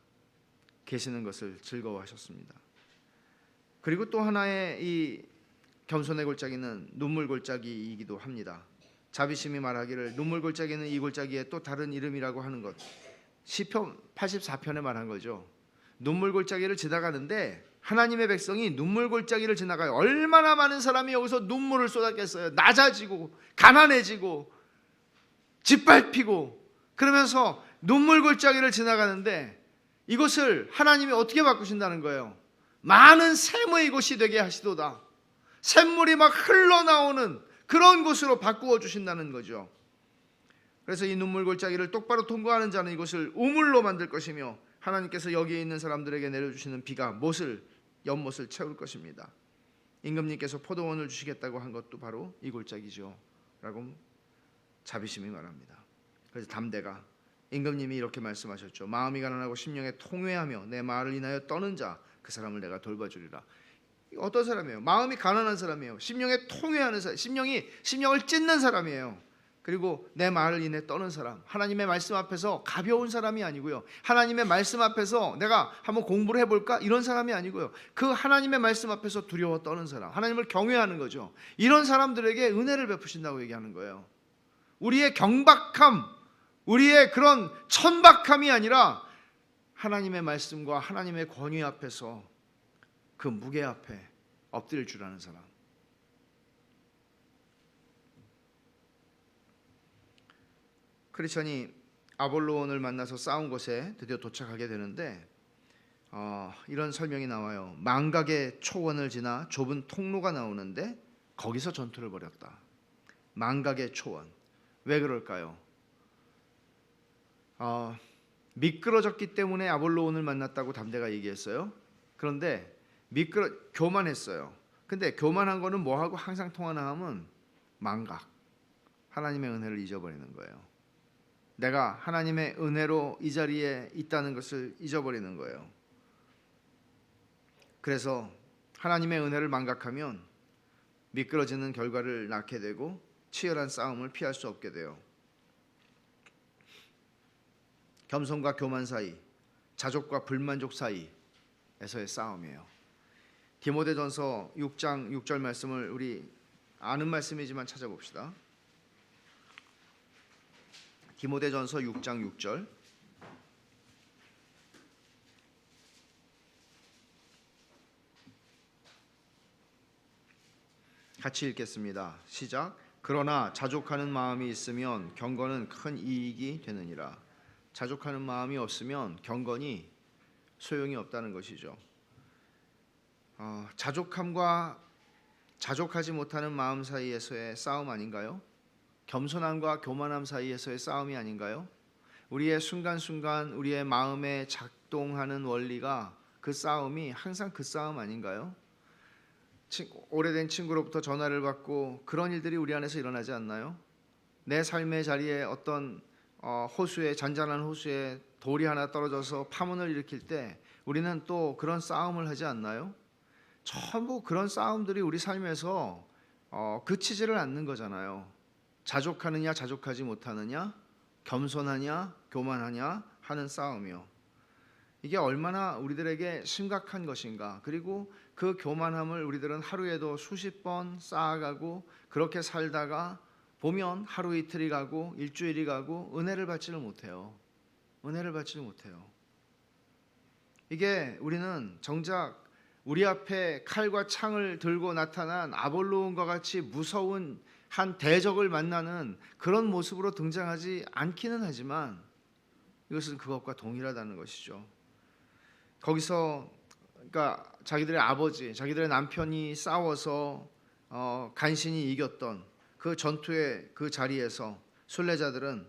계시는 것을 즐거워하셨습니다. 그리고 또 하나의 이 겸손의 골짜기는 눈물 골짜기이기도 합니다. 자비심이 말하기를 눈물 골짜기는 이 골짜기의 또 다른 이름이라고 하는 것. 시편 84편에 말한 거죠. 눈물 골짜기를 지나가는데 하나님의 백성이 눈물 골짜기를 지나가요. 얼마나 많은 사람이 여기서 눈물을 쏟았겠어요. 낮아지고 가난해지고 짓밟히고 그러면서 눈물 골짜기를 지나가는데 이곳을 하나님이 어떻게 바꾸신다는 거예요? 많은 샘의 곳이 되게 하시도다. 샘물이 막 흘러나오는 그런 곳으로 바꾸어 주신다는 거죠. 그래서 이 눈물 골짜기를 똑바로 통과하는 자는 이곳을 우물로 만들 것이며 하나님께서 여기에 있는 사람들에게 내려주시는 비가 연못을 채울 것입니다. 임금님께서 포도원을 주시겠다고 한 것도 바로 이 골짜기죠 라고 자비심이 말합니다. 그래서 담대가 임금님이 이렇게 말씀하셨죠. 마음이 가난하고 심령에 통회하며 내 말을 인하여 떠는 자 그 사람을 내가 돌봐주리라. 어떤 사람이에요? 마음이 가난한 사람이에요. 심령에 통회하는 사람, 심령을 찢는 사람이에요. 그리고 내 말을 인해 떠는 사람, 하나님의 말씀 앞에서 가벼운 사람이 아니고요, 하나님의 말씀 앞에서 내가 한번 공부를 해볼까 이런 사람이 아니고요, 그 하나님의 말씀 앞에서 두려워 떠는 사람, 하나님을 경외하는 거죠. 이런 사람들에게 은혜를 베푸신다고 얘기하는 거예요. 우리의 경박함, 우리의 그런 천박함이 아니라 하나님의 말씀과 하나님의 권위 앞에서 그 무게 앞에 엎드릴 줄 아는 사람. 크리스천이 아볼로온을 만나서 싸운 곳에 드디어 도착하게 되는데 이런 설명이 나와요. 망각의 초원을 지나 좁은 통로가 나오는데 거기서 전투를 벌였다. 망각의 초원. 왜 그럴까요? 미끄러졌기 때문에 아볼로온을 만났다고 담대가 얘기했어요. 그런데 교만했어요. 근데 교만한 거는 뭐하고 항상 통하나 하면 망각, 하나님의 은혜를 잊어버리는 거예요. 내가 하나님의 은혜로 이 자리에 있다는 것을 잊어버리는 거예요. 그래서 하나님의 은혜를 망각하면 미끄러지는 결과를 낳게 되고 치열한 싸움을 피할 수 없게 돼요. 겸손과 교만 사이, 자족과 불만족 사이에서의 싸움이에요. 디모데전서 6장 6절 말씀을 우리 아는 말씀이지만 찾아봅시다. 디모데전서 6장 6절. 같이 읽겠습니다. 시작. 그러나 자족하는 마음이 있으면 경건은 큰 이익이 되느니라. 자족하는 마음이 없으면 경건이 소용이 없다는 것이죠. 자족함과 자족하지 못하는 마음 사이에서의 싸움 아닌가요? 겸손함과 교만함 사이에서의 싸움이 아닌가요? 우리의 순간순간 우리의 마음에 작동하는 원리가 그 싸움이 항상 그 싸움 아닌가요? 오래된 친구로부터 전화를 받고 그런 일들이 우리 안에서 일어나지 않나요? 내 삶의 자리에 어떤 호수에 잔잔한 호수에 돌이 하나 떨어져서 파문을 일으킬 때 우리는 또 그런 싸움을 하지 않나요? 전부 그런 싸움들이 우리 삶에서 그치지를 않는 거잖아요. 자족하느냐 자족하지 못하느냐, 겸손하냐 교만하냐 하는 싸움이요. 이게 얼마나 우리들에게 심각한 것인가. 그리고 그 교만함을 우리들은 하루에도 수십 번 쌓아가고 그렇게 살다가 보면 하루 이틀이 가고 일주일이 가고 은혜를 받지를 못해요. 은혜를 받지를 못해요. 이게 우리는 정작 우리 앞에 칼과 창을 들고 나타난 아볼로온과 같이 무서운 한 대적을 만나는 그런 모습으로 등장하지 않기는 하지만 이것은 그것과 동일하다는 것이죠. 거기서 그러니까 자기들의 아버지, 자기들의 남편이 싸워서 간신히 이겼던 그 전투의 그 자리에서 순례자들은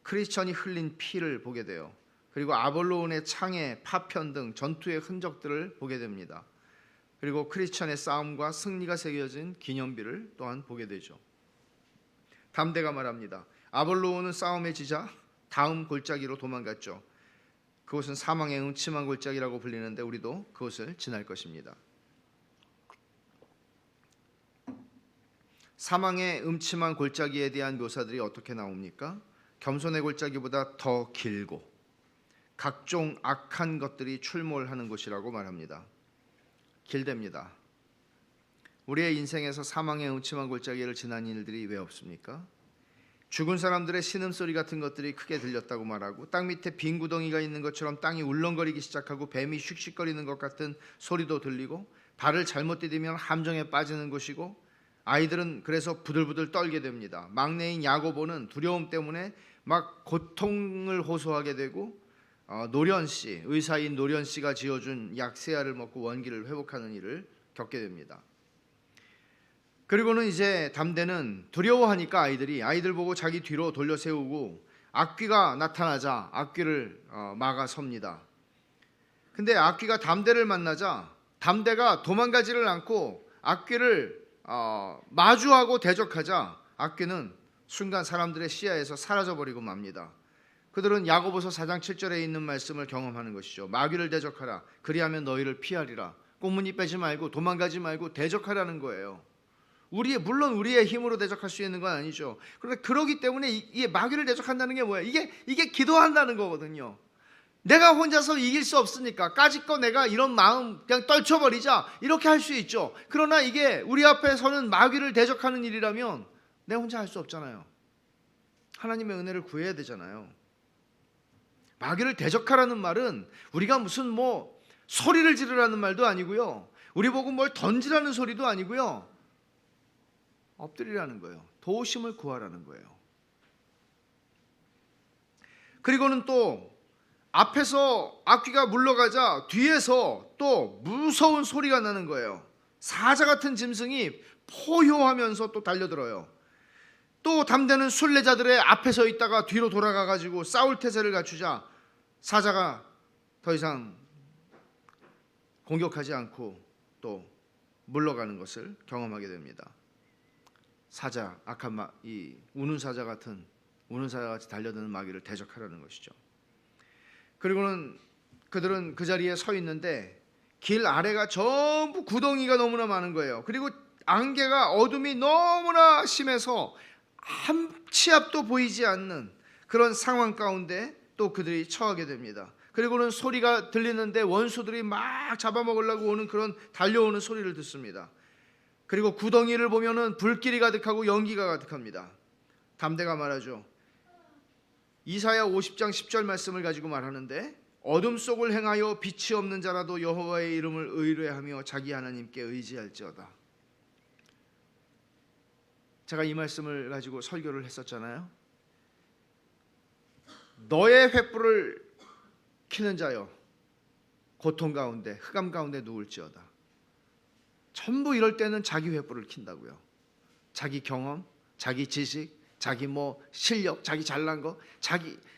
크리스천이 흘린 피를 보게 돼요. 그리고 아볼로온의 창의 파편 등 전투의 흔적들을 보게 됩니다. 그리고 크리스천의 싸움과 승리가 새겨진 기념비를 또한 보게 되죠. 담대가 말합니다. 아볼로온은 싸움에 지자 다음 골짜기로 도망갔죠. 그곳은 사망의 음침한 골짜기라고 불리는데 우리도 그곳을 지날 것입니다. 사망의 음침한 골짜기에 대한 묘사들이 어떻게 나옵니까? 겸손의 골짜기보다 더 길고 각종 악한 것들이 출몰하는 곳이라고 말합니다. 길답니다. 우리의 인생에서 사망의 음침한 골짜기를 지난 일들이 왜 없습니까? 죽은 사람들의 신음소리 같은 것들이 크게 들렸다고 말하고 땅 밑에 빈 구덩이가 있는 것처럼 땅이 울렁거리기 시작하고 뱀이 슉슉거리는 것 같은 소리도 들리고 발을 잘못 디디면 함정에 빠지는 곳이고 아이들은 그래서 부들부들 떨게 됩니다. 막내인 야고보는 두려움 때문에 막 고통을 호소하게 되고 노련씨, 의사인 노련씨가 지어준 약 3알을 먹고 원기를 회복하는 일을 겪게 됩니다. 그리고는 이제 담대는 두려워하니까 아이들 보고 자기 뒤로 돌려 세우고 악귀가 나타나자 악귀를 막아섭니다. 근데 악귀가 담대를 만나자 담대가 도망가지를 않고 악귀를 마주하고 대적하자 악귀는 순간 사람들의 시야에서 사라져버리고 맙니다. 그들은 야고보서 4장 7절에 있는 말씀을 경험하는 것이죠. 마귀를 대적하라. 그리하면 너희를 피하리라. 꽁무니 빼지 말고 도망가지 말고 대적하라는 거예요. 물론 우리의 힘으로 대적할 수 있는 건 아니죠. 그런데 그러기 때문에 이게 마귀를 대적한다는 게 뭐예요? 이게 기도한다는 거거든요. 내가 혼자서 이길 수 없으니까 까짓거 내가 이런 마음 그냥 떨쳐버리자 이렇게 할 수 있죠. 그러나 이게 우리 앞에 서는 마귀를 대적하는 일이라면 내가 혼자 할 수 없잖아요. 하나님의 은혜를 구해야 되잖아요. 마귀를 대적하라는 말은 우리가 무슨 소리를 지르라는 말도 아니고요. 우리 보고 뭘 던지라는 소리도 아니고요. 엎드리라는 거예요. 도우심을 구하라는 거예요. 그리고는 또 앞에서 악귀가 물러가자 뒤에서 또 무서운 소리가 나는 거예요. 사자 같은 짐승이 포효하면서 또 달려들어요. 또 담대는 순례자들의 앞에 서 있다가 뒤로 돌아가가지고 싸울 태세를 갖추자 사자가 더 이상 공격하지 않고 또 물러가는 것을 경험하게 됩니다. 사자, 이 우는 사자 같은 우는 사자 같이 달려드는 마귀를 대적하라는 것이죠. 그리고는 그들은 그 자리에 서 있는데 길 아래가 전부 구덩이가 너무나 많은 거예요. 그리고 안개가 어둠이 너무나 심해서 한 치 앞도 보이지 않는 그런 상황 가운데 또 그들이 처하게 됩니다. 그리고는 소리가 들리는데 원수들이 막 잡아먹으려고 오는 그런 달려오는 소리를 듣습니다. 그리고 구덩이를 보면은 불길이 가득하고 연기가 가득합니다. 담대가 말하죠. 이사야 50장 10절 말씀을 가지고 말하는데 어둠 속을 행하여 빛이 없는 자라도 여호와의 이름을 의뢰하며 자기 하나님께 의지할지어다. 제가 이 말씀을 가지고 설교를 했었잖아요. 너의 횃불을 켜는 자여 고통 가운데 흑암 가운데 누울지어다. 전부 이럴 때는 자기 횃불을 킨다고요. 자기 경험, 자기 지식, 자기 실력, 자기 잘난 거,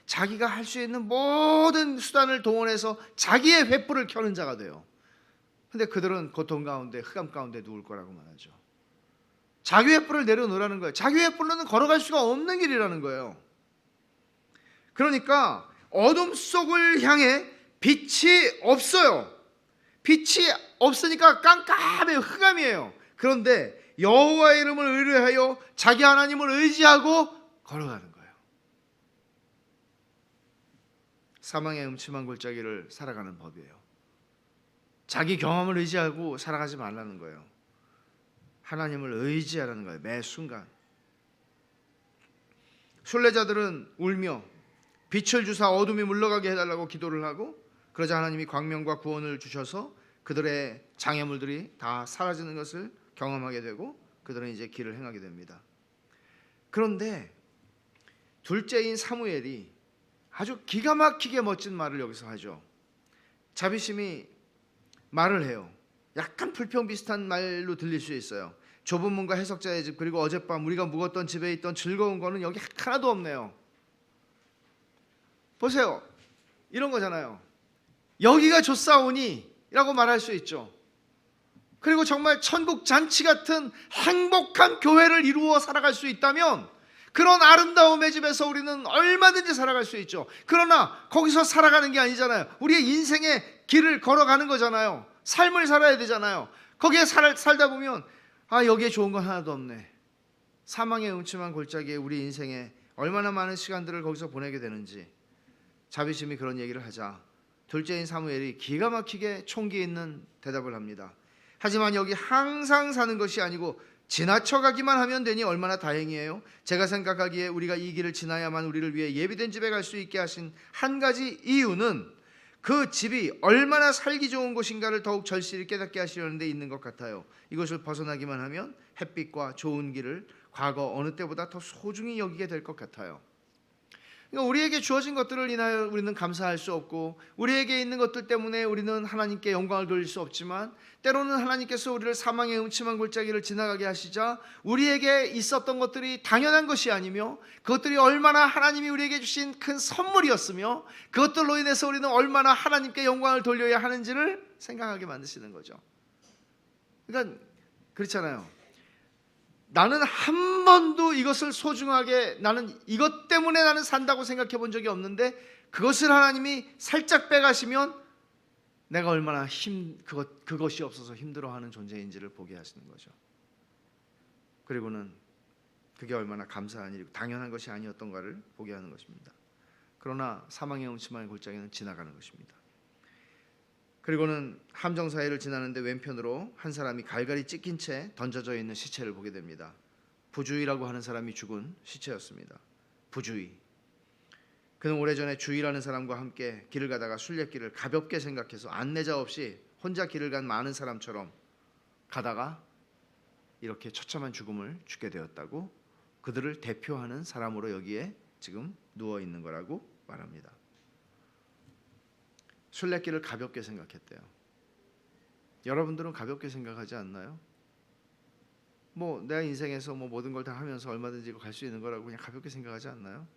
자기가 할 수 있는 모든 수단을 동원해서 자기의 횃불을 켜는 자가 돼요. 근데 그들은 고통 가운데 흑암 가운데 누울 거라고 말하죠. 자기 횃불을 내려놓으라는 거예요. 자기 횃불로는 걸어갈 수가 없는 길이라는 거예요. 그러니까 어둠 속을 향해 빛이 없어요. 빛이 없으니까 깜깜해요. 흑암이에요. 그런데 여호와의 이름을 의뢰하여 자기 하나님을 의지하고 걸어가는 거예요. 사망의 음침한 골짜기를 살아가는 법이에요. 자기 경험을 의지하고 살아가지 말라는 거예요. 하나님을 의지하라는 거예요. 매 순간. 순례자들은 울며 빛을 주사 어둠이 물러가게 해달라고 기도를 하고 그러자 하나님이 광명과 구원을 주셔서 그들의 장애물들이 다 사라지는 것을 경험하게 되고 그들은 이제 길을 행하게 됩니다. 그런데 둘째인 사무엘이 아주 기가 막히게 멋진 말을 여기서 하죠. 자비심이 말을 해요. 약간 불평 비슷한 말로 들릴 수 있어요. 좁은 문과 해석자의 집 그리고 어젯밤 우리가 묵었던 집에 있던 즐거운 거는 여기 하나도 없네요. 보세요. 이런 거잖아요. 여기가 좋사오니 라고 말할 수 있죠. 그리고 정말 천국 잔치 같은 행복한 교회를 이루어 살아갈 수 있다면 그런 아름다움의 집에서 우리는 얼마든지 살아갈 수 있죠. 그러나 거기서 살아가는 게 아니잖아요. 우리의 인생의 길을 걸어가는 거잖아요. 삶을 살아야 되잖아요. 거기에 살다 보면 여기에 좋은 건 하나도 없네. 사망의 음침한 골짜기에 우리 인생에 얼마나 많은 시간들을 거기서 보내게 되는지 자비심이 그런 얘기를 하자 둘째인 사무엘이 기가 막히게 총기 있는 대답을 합니다. 하지만 여기 항상 사는 것이 아니고 지나쳐가기만 하면 되니 얼마나 다행이에요. 제가 생각하기에 우리가 이 길을 지나야만 우리를 위해 예비된 집에 갈 수 있게 하신 한 가지 이유는 그 집이 얼마나 살기 좋은 곳인가를 더욱 절실히 깨닫게 하시려는 데 있는 것 같아요. 이것을 벗어나기만 하면 햇빛과 좋은 길을 과거 어느 때보다 더 소중히 여기게 될 것 같아요. 그러니까 우리에게 주어진 것들을 인하여 우리는 감사할 수 없고 우리에게 있는 것들 때문에 우리는 하나님께 영광을 돌릴 수 없지만 때로는 하나님께서 우리를 사망의 음침한 골짜기를 지나가게 하시자 우리에게 있었던 것들이 당연한 것이 아니며 그것들이 얼마나 하나님이 우리에게 주신 큰 선물이었으며 그것들로 인해서 우리는 얼마나 하나님께 영광을 돌려야 하는지를 생각하게 만드시는 거죠. 그러니까 그렇잖아요. 나는 한 번도 이것을 소중하게 나는 이것 때문에 나는 산다고 생각해 본 적이 없는데 그것을 하나님이 살짝 빼가시면 내가 얼마나 그것이 없어서 힘들어하는 존재인지를 보게 하시는 거죠. 그리고는 그게 얼마나 감사한 일이고 당연한 것이 아니었던가를 보게 하는 것입니다. 그러나 사망의 음침한 골짜기는 지나가는 것입니다. 그리고는 함정 사이를 지나는데 왼편으로 한 사람이 갈갈이 찢긴 채 던져져 있는 시체를 보게 됩니다. 부주의라고 하는 사람이 죽은 시체였습니다. 부주의. 그는 오래전에 주의라는 사람과 함께 길을 가다가 순례길을 가볍게 생각해서 안내자 없이 혼자 길을 간 많은 사람처럼 가다가 이렇게 처참한 죽음을 죽게 되었다고 그들을 대표하는 사람으로 여기에 지금 누워 있는 거라고 말합니다. 순례길을 가볍게 생각했대요. 여러분들은 가볍게 생각하지 않나요? 내 인생에서 모든 걸 다 하면서 얼마든지 갈 수 있는 거라고 그냥 가볍게 생각하지 않나요?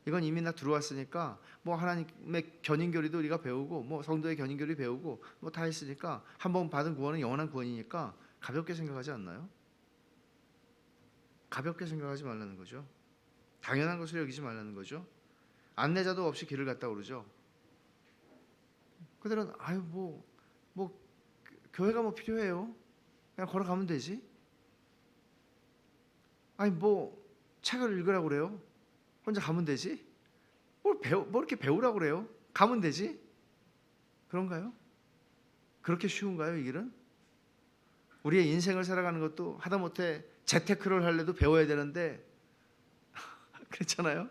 이건 이미 나 들어왔으니까 하나님의 견인교리도 우리가 배우고 성도의 견인교리 배우고 다 했으니까 한번 받은 구원은 영원한 구원이니까 가볍게 생각하지 않나요? 가볍게 생각하지 말라는 거죠. 당연한 것을 여기지 말라는 거죠. 안내자도 없이 길을 갔다 그러죠. 그들은 아유 뭐 교회가 뭐 필요해요? 그냥 걸어가면 되지. 아니 뭐 책을 읽으라고 그래요? 혼자 가면 되지. 뭐 이렇게 배우라고 그래요? 가면 되지. 그런가요? 그렇게 쉬운가요, 이 길은? 우리의 인생을 살아가는 것도 하다못해 재테크를 하려도 배워야 되는데 그렇잖아요.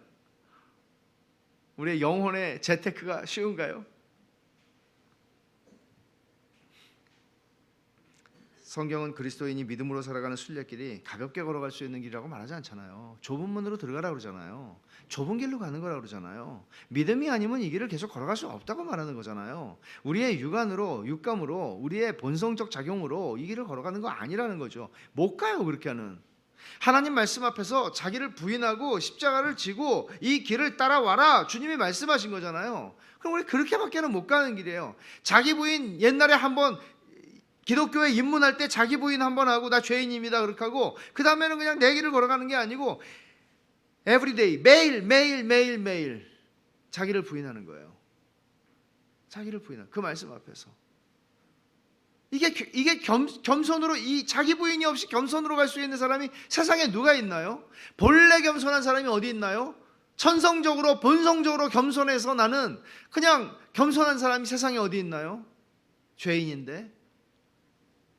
우리의 영혼의 재테크가 쉬운가요? 성경은 그리스도인이 믿음으로 살아가는 순례길이 가볍게 걸어갈 수 있는 길이라고 말하지 않잖아요. 좁은 문으로 들어가라고 그러잖아요. 좁은 길로 가는 거라고 그러잖아요. 믿음이 아니면 이 길을 계속 걸어갈 수 없다고 말하는 거잖아요. 우리의 육감으로 우리의 본성적 작용으로 이 길을 걸어가는 거 아니라는 거죠. 못 가요, 그렇게 하는. 하나님 말씀 앞에서 자기를 부인하고 십자가를 지고 이 길을 따라와라, 주님이 말씀하신 거잖아요. 그럼 우리 그렇게밖에는 못 가는 길이에요. 자기 부인 옛날에 한번 기독교에 입문할 때 자기 부인 한번 하고 나 죄인입니다 그렇게 하고 그 다음에는 그냥 내 길을 걸어가는 게 아니고 everyday 매일 자기를 부인하는 거예요. 자기를 부인하는 그 말씀 앞에서 이게 겸손으로 이 자기 부인이 없이 겸손으로 갈 수 있는 사람이 세상에 누가 있나요? 본래 겸손한 사람이 어디 있나요? 천성적으로 본성적으로 겸손해서 나는 그냥 겸손한 사람이 세상에 어디 있나요? 죄인인데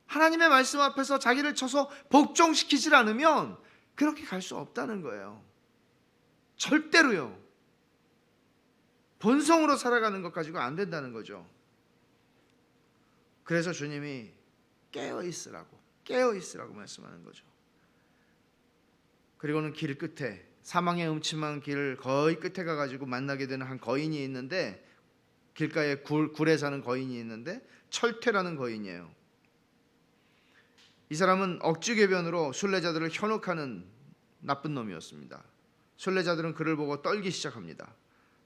하나님의 말씀 앞에서 자기를 쳐서 복종시키질 않으면 그렇게 갈 수 없다는 거예요. 절대로요. 본성으로 살아가는 것 가지고 안 된다는 거죠. 그래서 주님이 깨어있으라고 말씀하는 거죠. 그리고는 길 끝에 사망의 음침한 길 거의 끝에 가가지고 만나게 되는 한 거인이 있는데 길가에 굴에 사는 거인이 있는데 철퇴라는 거인이에요. 이 사람은 억지궤변으로 순례자들을 현혹하는 나쁜 놈이었습니다. 순례자들은 그를 보고 떨기 시작합니다.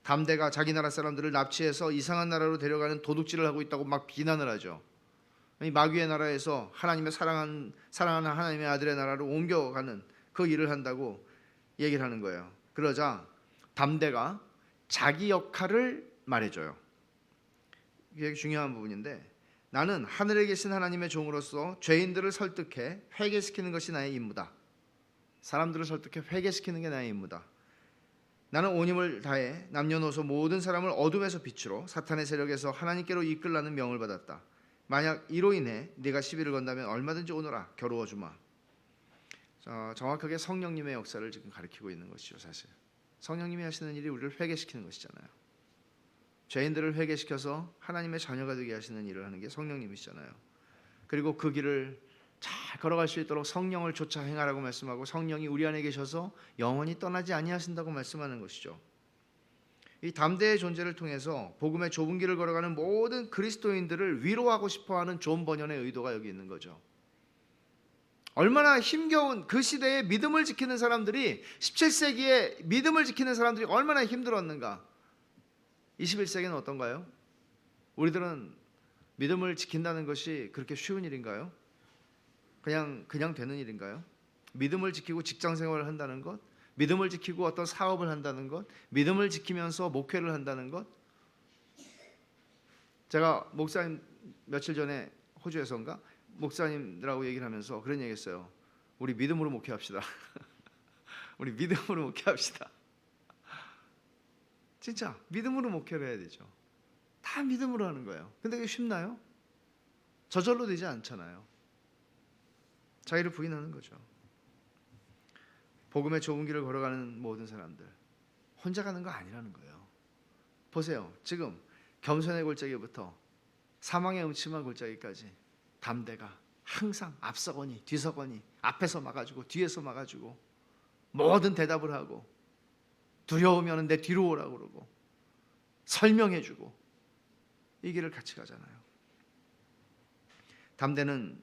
담대가 자기 나라 사람들을 납치해서 이상한 나라로 데려가는 도둑질을 하고 있다고 막 비난을 하죠. 마귀의 나라에서 하나님의 사랑하는 하나님의 아들의 나라로 옮겨가는 그 일을 한다고 얘기를 하는 거예요. 그러자 담대가 자기 역할을 말해줘요. 이게 중요한 부분인데 나는 하늘에 계신 하나님의 종으로서 죄인들을 설득해 회개시키는 것이 나의 임무다. 사람들을 설득해 회개시키는 게 나의 임무다. 나는 온 힘을 다해 남녀노소 모든 사람을 어둠에서 빛으로 사탄의 세력에서 하나님께로 이끌라는 명을 받았다. 만약 이로 인해 네가 시비를 건다면 얼마든지 오너라, 겨루어 주마. 정확하게 성령님의 역사를 지금 가리키고 있는 것이죠. 사실 성령님이 하시는 일이 우리를 회개시키는 것이잖아요. 죄인들을 회개시켜서 하나님의 자녀가 되게 하시는 일을 하는 게 성령님이시잖아요. 그리고 그 길을 잘 걸어갈 수 있도록 성령을 쫓아 행하라고 말씀하고 성령이 우리 안에 계셔서 영원히 떠나지 아니하신다고 말씀하는 것이죠. 이 담대의 존재를 통해서 복음의 좁은 길을 걸어가는 모든 그리스도인들을 위로하고 싶어하는 존 버년의 의도가 여기 있는 거죠. 얼마나 힘겨운 그 시대에 믿음을 지키는 사람들이 17세기에 믿음을 지키는 사람들이 얼마나 힘들었는가. 21세기는 어떤가요? 우리들은 믿음을 지킨다는 것이 그렇게 쉬운 일인가요? 그냥 되는 일인가요? 믿음을 지키고 직장 생활을 한다는 것, 믿음을 지키고 어떤 사업을 한다는 것, 믿음을 지키면서 목회를 한다는 것. 제가 목사님 며칠 전에 호주에서인가 목사님들하고 얘기를 하면서 그런 얘기했어요. 우리 믿음으로 목회합시다. 우리 믿음으로 목회합시다. 진짜 믿음으로 목회를 해야 되죠. 다 믿음으로 하는 거예요. 근데 그게 쉽나요? 저절로 되지 않잖아요. 자기를 부인하는 거죠. 복음의 좁은 길을 걸어가는 모든 사람들 혼자 가는 거 아니라는 거예요. 보세요. 지금 겸손의 골짜기부터 사망의 음침한 골짜기까지 담대가 항상 앞서거니 뒤서거니 앞에서 막아주고 뒤에서 막아주고 모든 대답을 하고 두려우면 내 뒤로 오라고 그러고 설명해주고 이 길을 같이 가잖아요. 담대는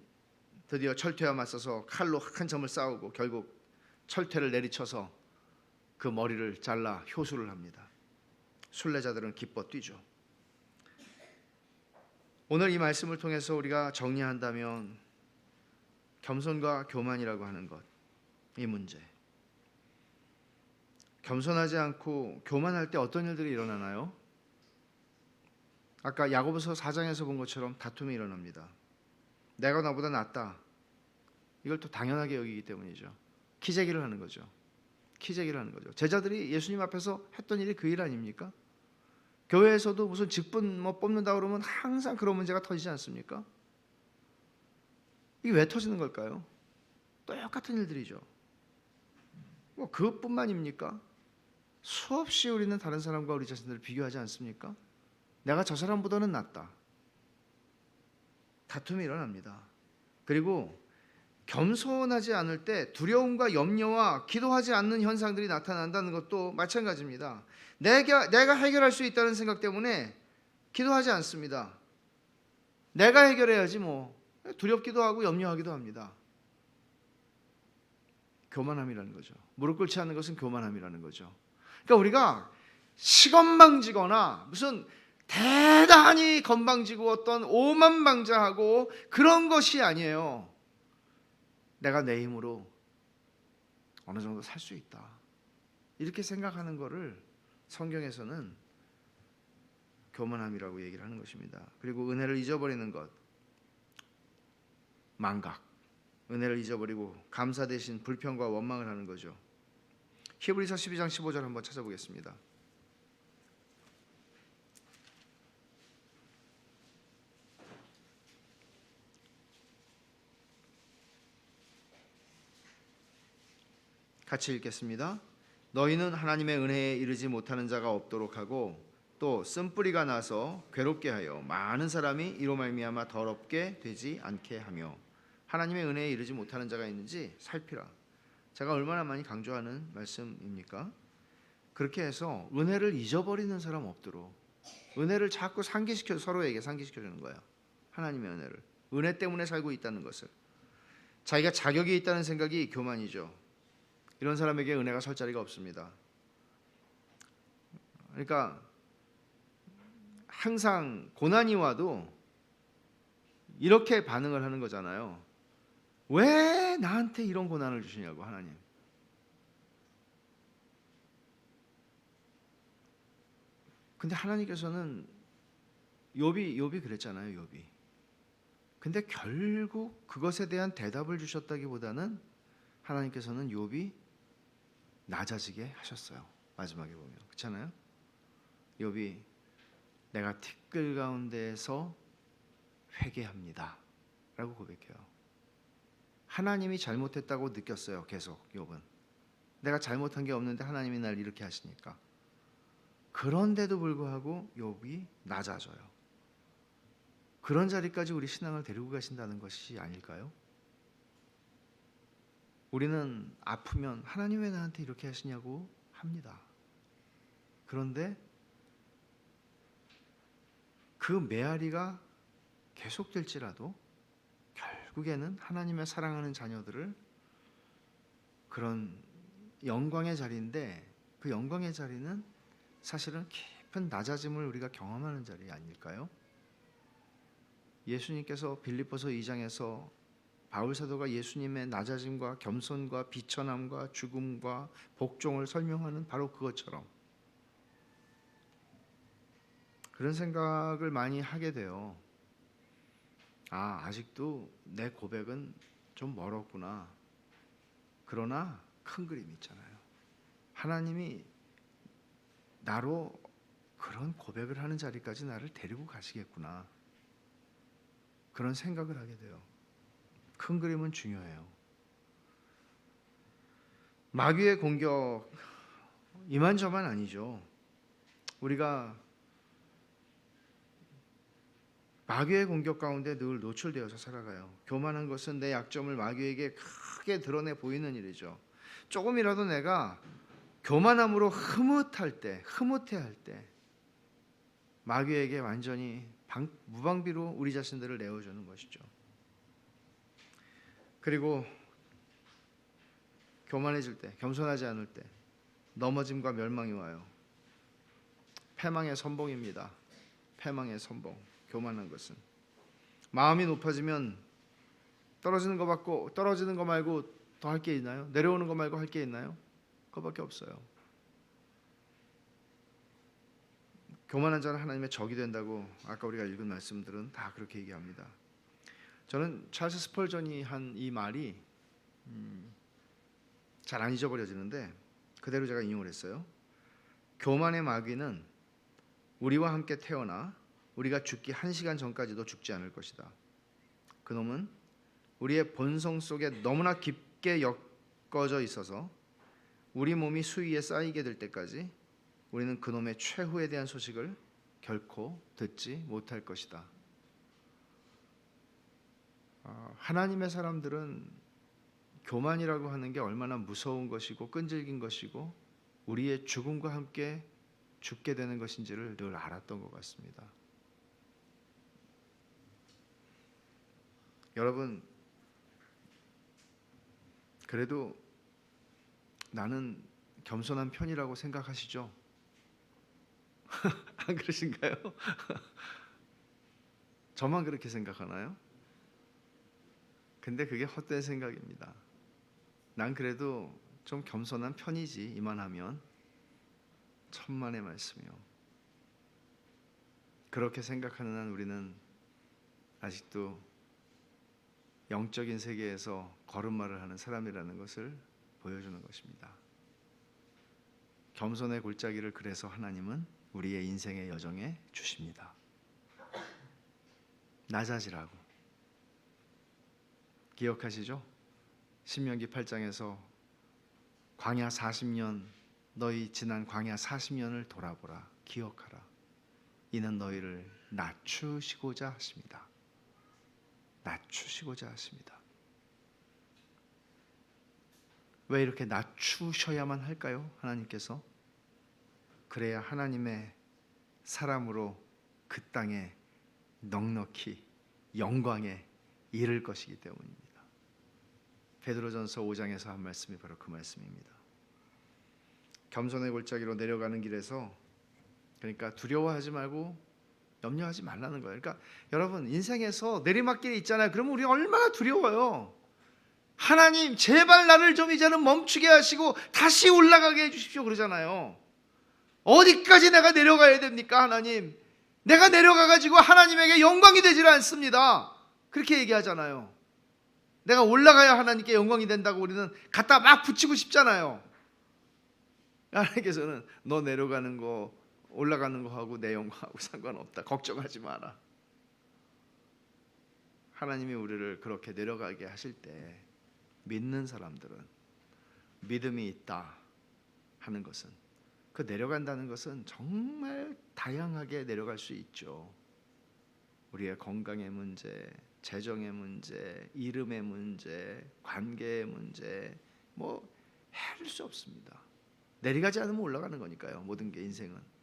드디어 철퇴와 맞서서 칼로 한 점을 싸우고 결국 철퇴를 내리쳐서 그 머리를 잘라 효수를 합니다. 순례자들은 기뻐 뛰죠. 오늘 이 말씀을 통해서 우리가 정리한다면 겸손과 교만이라고 하는 것, 이 문제. 겸손하지 않고 교만할 때 어떤 일들이 일어나나요? 아까 야고보서 4장에서 본 것처럼 다툼이 일어납니다. 내가 나보다 낫다. 이걸 또 당연하게 여기기 때문이죠. 키재기를 하는 거죠. 키재기를 하는 거죠. 제자들이 예수님 앞에서 했던 일이 그 일 아닙니까? 교회에서도 무슨 직분 뽑는다 그러면 항상 그런 문제가 터지지 않습니까? 이게 왜 터지는 걸까요? 똑같은 일들이죠. 뭐 그것뿐만입니까? 수없이 우리는 다른 사람과 우리 자신들을 비교하지 않습니까? 내가 저 사람보다는 낫다. 다툼이 일어납니다. 그리고 겸손하지 않을 때 두려움과 염려와 기도하지 않는 현상들이 나타난다는 것도 마찬가지입니다. 내가 해결할 수 있다는 생각 때문에 기도하지 않습니다. 내가 해결해야지 뭐. 두렵기도 하고 염려하기도 합니다. 교만함이라는 거죠. 무릎 꿇지 않는 것은 교만함이라는 거죠. 그러니까 우리가 시건방지거나 무슨 대단히 건방지고 어떤 오만방자하고 그런 것이 아니에요. 내가 내 힘으로 어느 정도 살 수 있다. 이렇게 생각하는 것을 성경에서는 교만함이라고 얘기를 하는 것입니다. 그리고 은혜를 잊어버리는 것, 망각. 은혜를 잊어버리고 감사 대신 불평과 원망을 하는 거죠. 히브리서 12장 15절 한번 찾아보겠습니다. 같이 읽겠습니다. 너희는 하나님의 은혜에 이르지 못하는 자가 없도록 하고 또 쓴뿌리가 나서 괴롭게 하여 많은 사람이 이로 말미암아 더럽게 되지 않게 하며 하나님의 은혜에 이르지 못하는 자가 있는지 살피라. 제가 얼마나 많이 강조하는 말씀입니까? 그렇게 해서 은혜를 잊어버리는 사람 없도록 은혜를 자꾸 상기시켜 서로에게 상기시켜주는 거예요. 하나님의 은혜를 은혜 때문에 살고 있다는 것을 자기가 자격이 있다는 생각이 교만이죠. 이런 사람에게 은혜가 설 자리가 없습니다. 그러니까 항상 고난이 와도 이렇게 반응을 하는 거잖아요. 왜 나한테 이런 고난을 주시냐고 하나님. 근데 하나님께서는 욥이 그랬잖아요. 욥이. 근데 결국 그것에 대한 대답을 주셨다기보다는 하나님께서는 욥이 낮아지게 하셨어요. 마지막에 보면 그렇잖아요. 욥이 내가 티끌 가운데에서 회개합니다 라고 고백해요. 하나님이 잘못했다고 느꼈어요. 계속 욥은. 내가 잘못한 게 없는데 하나님이 날 이렇게 하시니까. 그런데도 불구하고 욥이 낮아져요. 그런 자리까지 우리 신앙을 데리고 가신다는 것이 아닐까요? 우리는 아프면 하나님 왜 나한테 이렇게 하시냐고 합니다. 그런데 그 메아리가 계속될지라도 결국에는 하나님의 사랑하는 자녀들을 그런 영광의 자리인데 그 영광의 자리는 사실은 깊은 낮아짐을 우리가 경험하는 자리 아닐까요? 예수님께서 빌립보서 2장에서 바울 사도가 예수님의 낮아짐과 겸손과 비천함과 죽음과 복종을 설명하는 바로 그것처럼 그런 생각을 많이 하게 돼요. 아직도 내 고백은 좀 멀었구나. 그러나 큰 그림이 있잖아요. 하나님이 나로 그런 고백을 하는 자리까지 나를 데리고 가시겠구나. 그런 생각을 하게 돼요. 큰 그림은 중요해요. 마귀의 공격 이만저만 아니죠. 우리가 마귀의 공격 가운데 늘 노출되어서 살아가요. 교만한 것은 내 약점을 마귀에게 크게 드러내 보이는 일이죠. 조금이라도 내가 교만함으로 흐뭇해할 때 마귀에게 완전히 무방비로 우리 자신들을 내어주는 것이죠. 그리고 교만해질 때, 겸손하지 않을 때 넘어짐과 멸망이 와요. 패망의 선봉입니다. 패망의 선봉. 교만한 것은 마음이 높아지면 떨어지는 거 말고 더 할 게 있나요? 내려오는 거 말고 할 게 있나요? 그거밖에 없어요. 교만한 자는 하나님의 적이 된다고 아까 우리가 읽은 말씀들은 다 그렇게 얘기합니다. 저는 찰스 스펄전이 한 이 말이 잘 안 잊어버려지는데 그대로 제가 인용을 했어요. 교만의 마귀는 우리와 함께 태어나 우리가 죽기 1시간 전까지도 죽지 않을 것이다. 그놈은 우리의 본성 속에 너무나 깊게 엮어져 있어서 우리 몸이 수위에 쌓이게 될 때까지 우리는 그놈의 최후에 대한 소식을 결코 듣지 못할 것이다. 하나님의 사람들은 교만이라고 하는 게 얼마나 무서운 것이고 끈질긴 것이고 우리의 죽음과 함께 죽게 되는 것인지를 늘 알았던 것 같습니다. 여러분, 그래도 나는 겸손한 편이라고 생각하시죠? 안 그러신가요? 저만 그렇게 생각하나요? 근데 그게 헛된 생각입니다. 난 그래도 좀 겸손한 편이지, 이만하면. 천만의 말씀이요. 그렇게 생각하는 한 우리는 아직도 영적인 세계에서 걸음마를 하는 사람이라는 것을 보여주는 것입니다. 겸손의 골짜기를 그래서 하나님은 우리의 인생의 여정에 주십니다. 낮아지라고. 기억하시죠? 신명기 8장에서 광야 40년, 너희 지난 광야 40년을 돌아보라. 기억하라. 이는 너희를 낮추시고자 하십니다. 낮추시고자 하십니다. 왜 이렇게 낮추셔야만 할까요? 하나님께서. 그래야 하나님의 사람으로 그 땅에 넉넉히 영광에 이를 것이기 때문입니다. 베드로전서 5장에서 한 말씀이 바로 그 말씀입니다. 겸손의 골짜기로 내려가는 길에서, 그러니까 두려워하지 말고 염려하지 말라는 거예요. 그러니까 여러분, 인생에서 내리막길이 있잖아요. 그러면 우리 얼마나 두려워요. 하나님 제발 나를 좀 이제는 멈추게 하시고 다시 올라가게 해주십시오 그러잖아요. 어디까지 내가 내려가야 됩니까? 하나님, 내가 내려가가지고 하나님에게 영광이 되질 않습니다. 그렇게 얘기하잖아요. 내가 올라가야 하나님께 영광이 된다고 우리는 갖다 막 붙이고 싶잖아요. 하나님께서는 너 내려가는 거 올라가는 거하고 내 영광하고 상관없다. 걱정하지 마라. 하나님이 우리를 그렇게 내려가게 하실 때 믿는 사람들은 믿음이 있다 하는 것은, 그 내려간다는 것은 정말 다양하게 내려갈 수 있죠. 우리의 건강의 문제, 재정의 문제, 이름의 문제, 관계의 문제, 뭐 헤아릴 수 없습니다. 내려가지 않으면 올라가는 거니까요. 모든 게 인생은.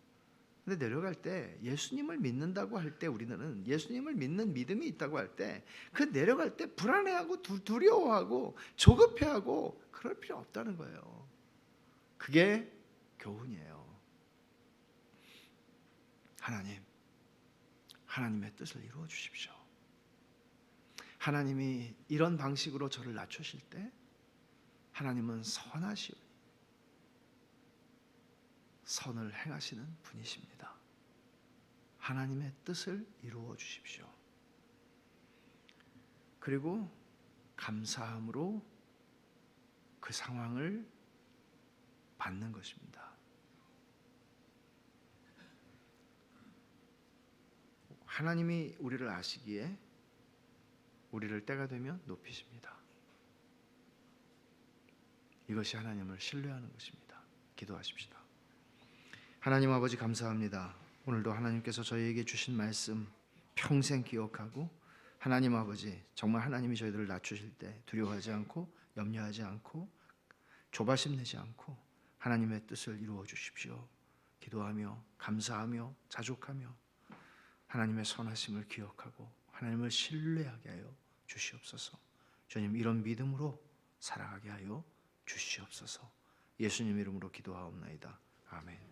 근데 내려갈 때 예수님을 믿는다고 할 때, 우리는 예수님을 믿는 믿음이 있다고 할 때 그 내려갈 때 불안해하고 두려워하고 조급해하고 그럴 필요 없다는 거예요. 그게 교훈이에요. 하나님, 하나님의 뜻을 이루어 주십시오. 하나님이 이런 방식으로 저를 낮추실 때 하나님은 선하시오, 선을 행하시는 분이십니다. 하나님의 뜻을 이루어 주십시오. 그리고 감사함으로 그 상황을 받는 것입니다. 하나님이 우리를 아시기에 우리를 때가 되면 높이십니다. 이것이 하나님을 신뢰하는 것입니다. 기도하십시다. 하나님 아버지, 감사합니다. 오늘도 하나님께서 저희에게 주신 말씀 평생 기억하고, 하나님 아버지, 정말 하나님이 저희들을 낮추실 때 두려워하지 않고 염려하지 않고 조바심 내지 않고 하나님의 뜻을 이루어 주십시오. 기도하며 감사하며 자족하며 하나님의 선하심을 기억하고 하나님을 신뢰하게 하여 주시옵소서. 주님, 이런 믿음으로 살아가게 하여 주시옵소서. 예수님 이름으로 기도하옵나이다. 아멘.